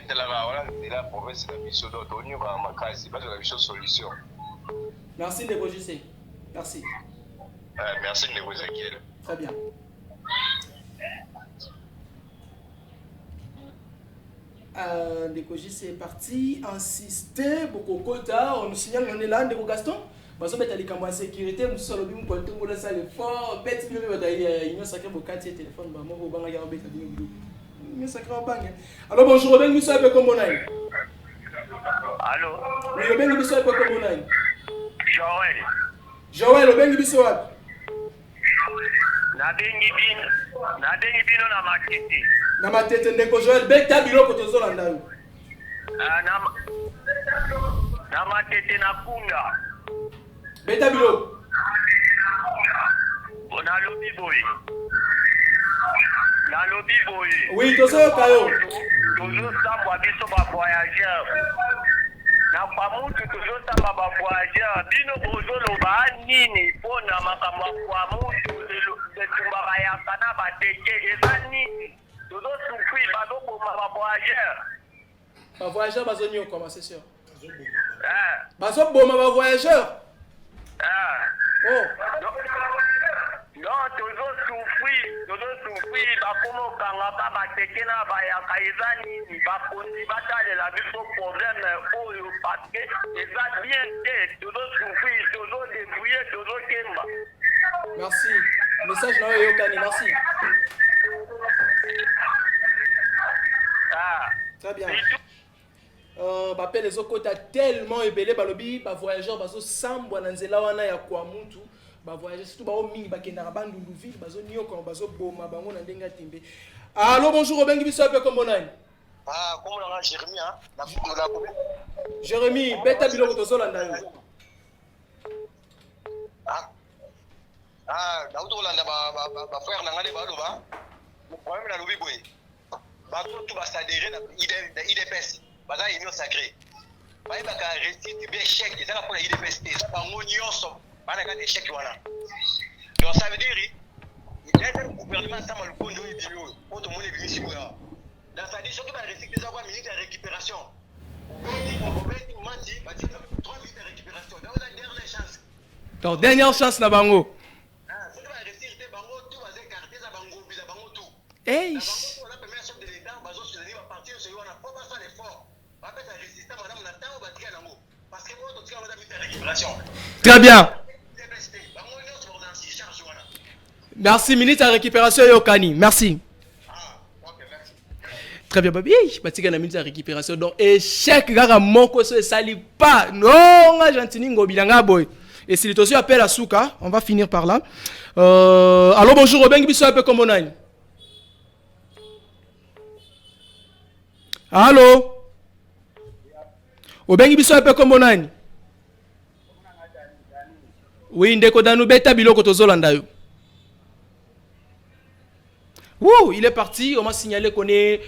telanga wala de la province de biso do tonu ba makasi, ba la biso solution. Merci ndeko jise. Merci. Merci ndeko Ezekiel. Très bien. Ndeko J c'est parti, insister, beaucoup quota, on nous signale on est là, Ndeko Gaston. Baso beta likambo ya sécurité, musolo bi mkonto ngola ça le fort, bête bi beta union sacré bokati téléphone ba mo banga ya beta bi bidu. Union sacré banga. Alors bonjour, ben biso ape kombo nai. Allô. Oui, ben biso ape kombo nai. Joël, ben biso ape. Na bengi bino na matete. Na matete ndeko Joël beta biloko tozolanda yo. Na matete na kunda. Beta biloko. Na lobi boy. Oui, tozoyoka yo. Tozosambwa biso ba voyageur. Na pamutu tozosamba ba voyageur. Bino bozoloba nini pona makambo kwa mutu etumbaka yakana bateke eza nini? Tozosufri bazoboma ba voyageur. Ba voyageur bazonyoka c'est sûr. Bazoboma ba voyageur. Oh. Non, tozosufri bakomo kangaka bateke na bayaka eza nini bakonzi batalela biso problème oyo parce que eza bien te tozosufri tozodébrouille tozokemba. Merci. Message na yo yokani, merci. Très bien. Bapel les okota tellement ebele balobi ba voyageurs bazo sambwa na nzela wana ya kwa muntu ba voyageurs surtout ba mingi bakenda bandundu ville bazo nyoka bazo boma bango na ndenga timbe. Allô bonjour obengi biso ape kombo nani? Kombo na Jérémy na Jérémy beta biloko tozolanda yo. Na utolanda ba frère na ngale ba loba. Le problème na lobi boy. Ba tout ba s'adhérer na IDPS. Baza union sacrée. Ba ibaka récite bien chèque, ça pour la IDPS, ça ba nyonso, ba na ka des chèques wana. Donc ça veut dire il y a un gouvernement ça mal kondo ibino, pour tout le monde est venu là. Dans sa dit surtout ba récite des avoir minutes de récupération. Donc dernière chance na bango. C'est ba récite bango tout ba écarter za bango bisa bango tout. Hey. La première chef de l'État bazo soutenir ba partir sur wana pour pas faire l'effort. Très bien. Merci, ministre de la récupération Yokani. Merci. Très bien, babi. Batika na ministre de la récupération. Donc, échec, gaga moko se sali pas. Non, Argentine ngobilanga boy. Et s'il est aussi appel à Souka, on va finir par là. Allô, bonjour, Obengi biso ape kombo nani. Allô. Obengi biso ape kombo nani? Oui, ndeko danu beta biloko tozolanda yo. Wouh, il est parti, on m'a signalé qu'on est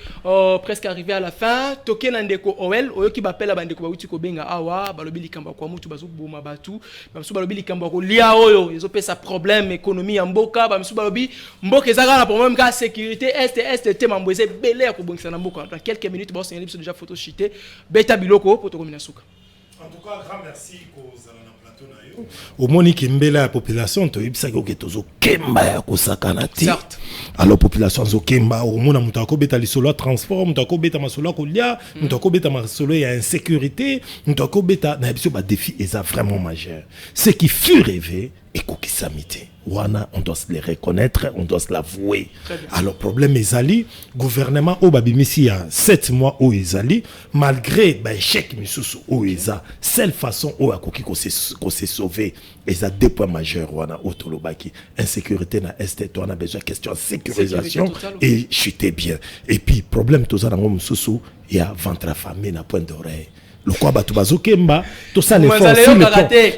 presque arrivé à la fin. Toke nandeko Owel, oyo ki bapela bandeko bawuti ko benga awa, balobi likambo kwa mutu bazo boma batu, bamsu balobi likambo ko lia oyo, ils ont pesa problème économie en mboka, bamsu balobi mboka ezaka na problème ka sécurité est te mambweze belé ko bongisa na mboka. Dans quelques minutes, bon signaler biso déjà photo shité, beta biloko poto komina suka. En tout cas, grand merci kozala na plateau na yo. Au monique mbela la population to ibisa ko tozo kemba ya kosakana ti. Certes. Alors population zo kemba au mona mutako beta lisolo transport, mutako beta masolo ko lia, mutako beta masolo ya insécurité, mutako beta na biso ba défi est vraiment majeur. Ce qui fut rêvé et kokisamité. Wana, on doit se les reconnaître, on doit se l'avouer. Alors, problème Ezali, gouvernement au Babimisi il y a 7 mois au Ezali, malgré l'échec Misusu au Eza, seule façon où Akoki qu'on s'est sauvé. Et ça deux points majeurs, on a autolobaki. Insécurité na est, on a besoin de question de sécurisation et chuter bien. Et puis, problème, tout ça, dans le sous, il y a ventre affamé, na point d'oreille. Le quoi batubazo kemba, tout ça les fonds.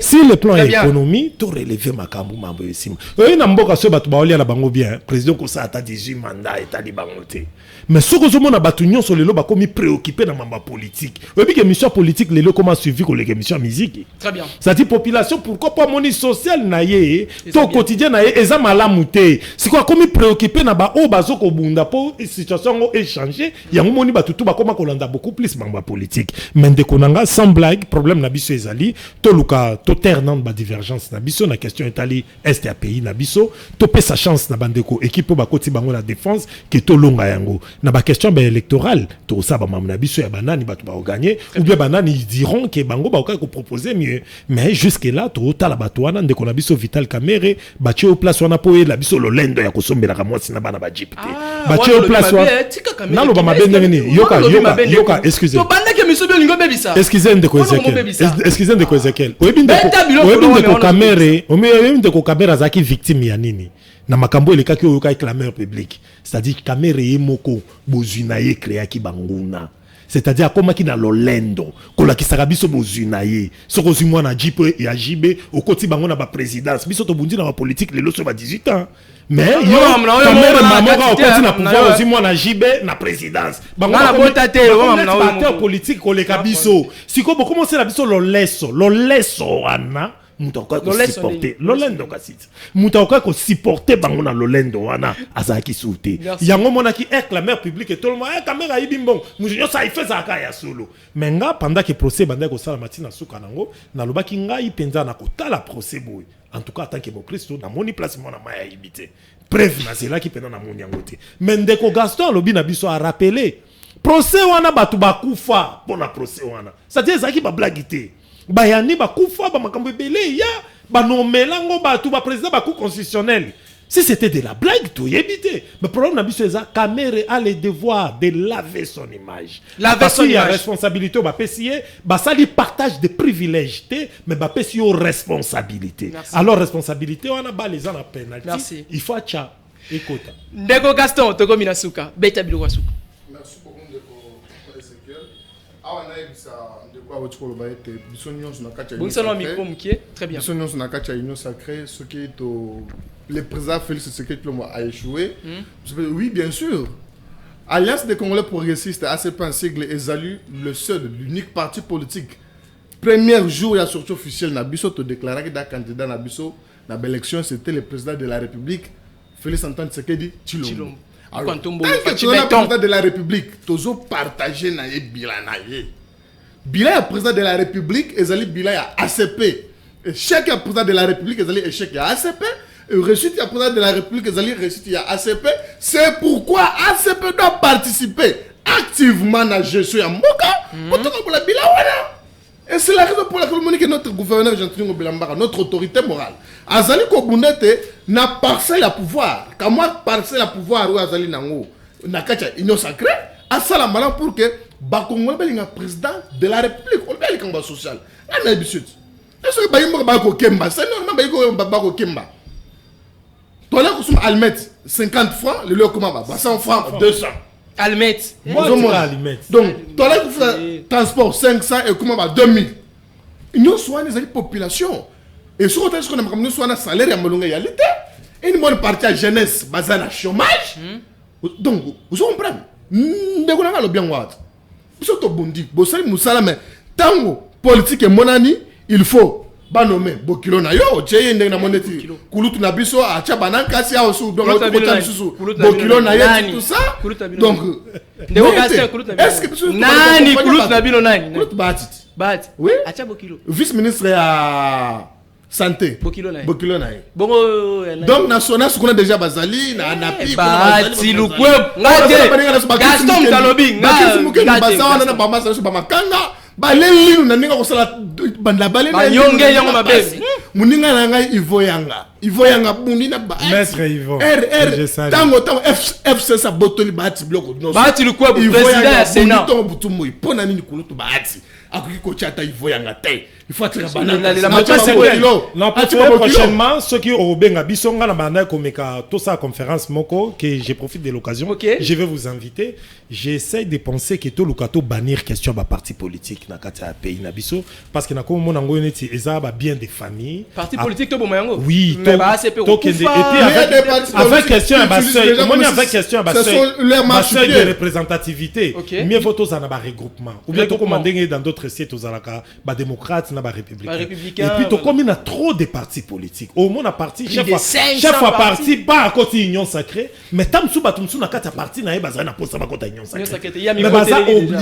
Si le plan économie, tout relevé ma kambu mambo ici. Et na mboka so batubaoli à la bango bien. Président ko ça ata 18 mandats et tali bangote. Mais ce que zo na batunyon sur le lo ba komi préoccupé na mamba politique. Et puis que mission politique les lo comment suivi ko les mission musique. Très bien. Ça dit population pourquoi pas moni social na ye, to quotidien na ye eza malamuté. C'est quoi komi préoccupé na ba o bazo ko bunda po situation o échanger. Yango moni batutu ba koma kolanda beaucoup plus mamba politique. Mais Nanga, sans blague, problème nabiso ezali, to luka, to terre nan ba divergence nabiso, na question etali est à pays nabiso, to pe sa chance na bandeko, équipe ba koti bango la défense, que to longa yango. Na ba question ba électorale, to sa ba mam nabiso ya banani ba to ba gagner, ou bien banani ils diront que bango ba ko proposer mieux. Mais jusque là, to ta la batouana ndeko nabiso Vital Kamerhe, ba au place wana po la biso lo lendo ya kosombela ka mwasi na bana ba jipte. Ba au place wana. Na lo ba mabende ni, yoka, excusez. Excusez de quoi Ezekiel. Ndeko Kamerhe azaki victime ya nini? Na makambo ele kaki oyoka clameur public. C'est-à-dire Kamerhe yemoko bozuna ye créaki banguna. C'est-à-dire comment qui na lolendo kola kisaka biso bozuna ye. Soko zimwa na jipe ya jibe okoti bango na ba présidence. Biso to bundi na ba politique lelo so ba 18 ans. Mais yo Kamerhe mamoka okoti na pouvoir ozimwa na jibe na présidence. Bango na botate parti politique koleka biso. Siko bo commencer na biso loleso wana. Mutaoka ko supporter lolendo kasit mutaoka ko supporter bango na lolendo wana azaki souté yango monaki clameur public et tout le monde Kamerhe ibimbon mujo ça il fait ça ya solo mais nga pendant que procès banda ko sala matina suka nango na lobaki ngai penza na kotala procès boy en tout cas tant que mon Christ na moni place mona maya ibité bref na zela ki pena na moni yangote mais ndeko Gaston lobi na biso a rappeler procès wana batu bakufa pona procès wana ça dit ezaki ba blaguité bayani bakufa ba makambo belé ya ba nomelango batu ba président ba cour constitutionnel. Si c'était de la blague tout yébité, mais problème na biso eza Kamerhe a le devoir de laver son image. Laver son image. Il y a responsabilité ba pesier, ba sali partage de privilèges mais ba pesier responsabilité. Alors responsabilité on a ba les en a penalty. Merci. Il faut acha écoute. Ndeko Gaston toko minasuka, beta biloko suka. Merci beaucoup ndeko Ezekiel. Awa na ebisa ndeko a tsholo ba ete bisonyo na kacha. Bon salon micro mkie, très bien. Bisonyo na kacha union sacrée ce qui est le président Félix Tshisekedi a échoué. Oui, bien sûr. Alliance des Congolais progressistes, ACP en sigle, Ezalu, le seul, l'unique parti politique. Premier jour, il y a sorti officiel, Nabiso, te déclaré que le candidat Nabiso, dans l'élection, c'était le président de la République, Félix Antoine Tshisekedi Tshilombo. Alors, tant que tu es le président de la République, tu as partagé le bilan. Bilan est président de la République, Ezalu, bilan est ACP. Échec est président de la République, Ezalu, échec est ACP. Réussite, il y a président de la République, réussite, il y a ACP. C'est pourquoi ACP doit participer activement à la gestion de Mboka pour la bilan. Et c'est la raison pour laquelle nous que notre gouverneur Jean-Claude Bilambara, notre autorité morale, Azali Kobundete n'a parcelle à pouvoir. Quand moi parcelle à pouvoir ou Azali Nango, n'a qu'à union sacrée, à ça la malin pour que Bakongo le président de la République, on le combat social. On a l'habitude. Est-ce que Bayimbo Bako Kemba, c'est normal Bayimbo Bako Kemba. Toi là, tu as 50 francs, le lieu comment 100 francs, 200. Almet. Donc, toi là, tu fais transport 500 et comment 2000. Nous sommes des populations. Et sur le qu'on a nous sommes un salaire à Molonga Yalité. Et une bonne partie à jeunesse basée à chômage. Donc, vous comprenez. Nous avons le bien voir. Vous êtes bondi. Vous savez, nous sommes tango politique et monani, il faut. Banome bokilo na yo cheye ndenge na moneti kulutu na biso acha bananka si aosu donc bokilo na yo tout ça donc ndeko Gaston kulutu na est-ce que nani kulutu na bino nani kulutu bat oui acha bokilo vice ministre ya santé bokilo na bongo donc national ce qu'on a déjà bazali na pi bazali lukwe ngate Gaston Mtalobi ngate basawana na bamasa so bamakanga baleli na ninga kosala banda baleli banyonge yango mabesi muninga na ngai ivo yanga Ivo yanga bundi na ba. Maître Yvon. Tango FC sa botoli bahati bloko. Bahati le quoi président ya Sénat. Tango butumo ipona nini kulutu bahati. Akoki ko chata Ivo yanga te. Il faut être banana. Non, prochainement, ceux qui ont benga bisonga na banda komeka tout ça conférence moko que je profite de l'occasion. Je vais vous inviter. J'essaie de penser que tout le cateau bannir question ba parti politique na kati ya pays na biso parce que na ko mona ngo neti eza ba bien des familles. Parti politique to bomango. Oui, mais ba ACP et puis avec question ba seuil, moi avec question ba seuil de représentativité. Mieux vaut tous en ba regroupement. Ou bien to commander dans d'autres sites aux alaka ba démocrates na ba républicains. Et puis to comme il y a trop de partis politiques. Au moins na parti chaque fois parti pas à côté union sacrée, mais tamsu batumsu na kati ya parti na eba za na posa ba kota. Mais baza obligé.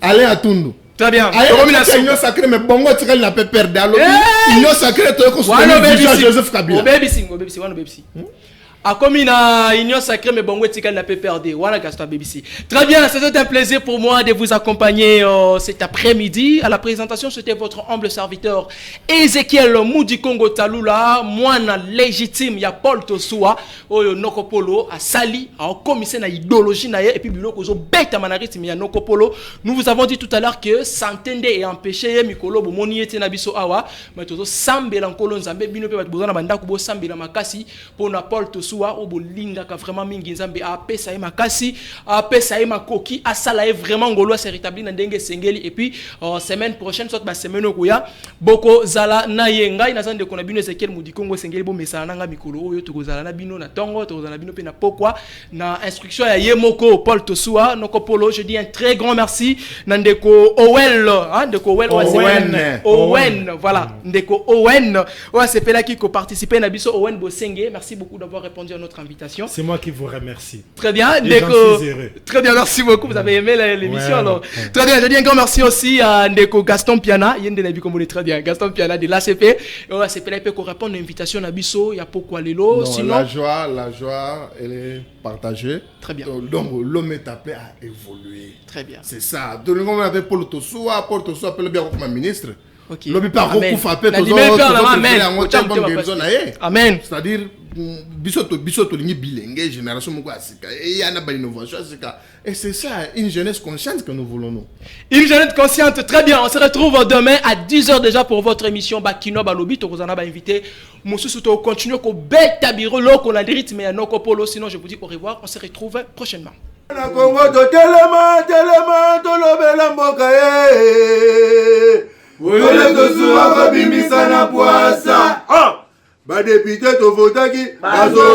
Allez à Tundu. Très bien. Union sacrée, mais bongo tirel n'a pas perdu. Union sacrée, tu es construit Joseph Kabila. A comme une union sacrée, mais bon, tu n'a pas perdu. Voilà, Gaston BBC. Très bien, c'était un plaisir pour moi de vous accompagner cet après-midi. À la présentation, c'était votre humble serviteur Ezekiel Moudi Congo Talula, moine légitime, il y a Paul Tosua, Nokopolo, à Sali, à commissaire à idéologie, et puis Bilo Kozo, Beta Manarit, mais Nokopolo. Nous vous avons dit tout à l'heure que s'entendre et empêcher Mikolo, Moni et Tenabiso Awa, mais tout Sambe l'Ankolo Nzambe, Bino Bozana Bandakubo, Sambe la Makasi, pour Paul Tosua. Obolinga ka vraiment mingi nzambe apesa ye makasi apesa ye makoki asala ye vraiment ngolo se rétablir na ndenge sengeli et puis semaine prochaine soit ba semaine okuya boko zala na yenga ina zande kona bino Ezekiel Mudikongo sengeli bo mesana nanga mikolo oyo tokozala na bino na tongo tokozala na bino pe na pokwa na instruction ya Yemoko Paul Tosua noko polo. Je dis un très grand merci na ndeko Owel ndeko Owen voilà ndeko Owen ouais c'est pela qui ko participer na biso Owen Bosenge. Merci beaucoup d'avoir répondu à notre invitation. C'est moi qui vous remercie. Très bien. Très bien, merci beaucoup. Vous avez aimé l'émission alors. Très bien, je dis un grand merci aussi à Ndeko Gaston Piana. Il y a des amis comme très bien. Gaston Piana de l'ACP. L'ACP là, il peut répondre à l'invitation à Bisso. Il y a pourquoi Lelo. Sinon, la joie, elle est partagée. Très bien. Donc, l'homme est appelé à évoluer. Très bien. C'est ça. Donc, on avait Paul Tosua appelle bien comme ministre. Okay. Amen. C'est-à-dire, bisoto lingi bilingue génération moko asika et yana ba innovation asika et c'est ça une jeunesse consciente que nous voulons nous. Une jeunesse consciente. Très bien, on se retrouve demain à 10h déjà pour votre émission Bakino Balobi. Tokozana ba invité Moussousou to continuer ko beta biro loko na rythme ya noko polo. Sinon je vous dis au revoir, on se retrouve prochainement. Na Congo to telema to lobela mboka Ole tosuwa ko bimisana poasa. Ba député to votaki bazo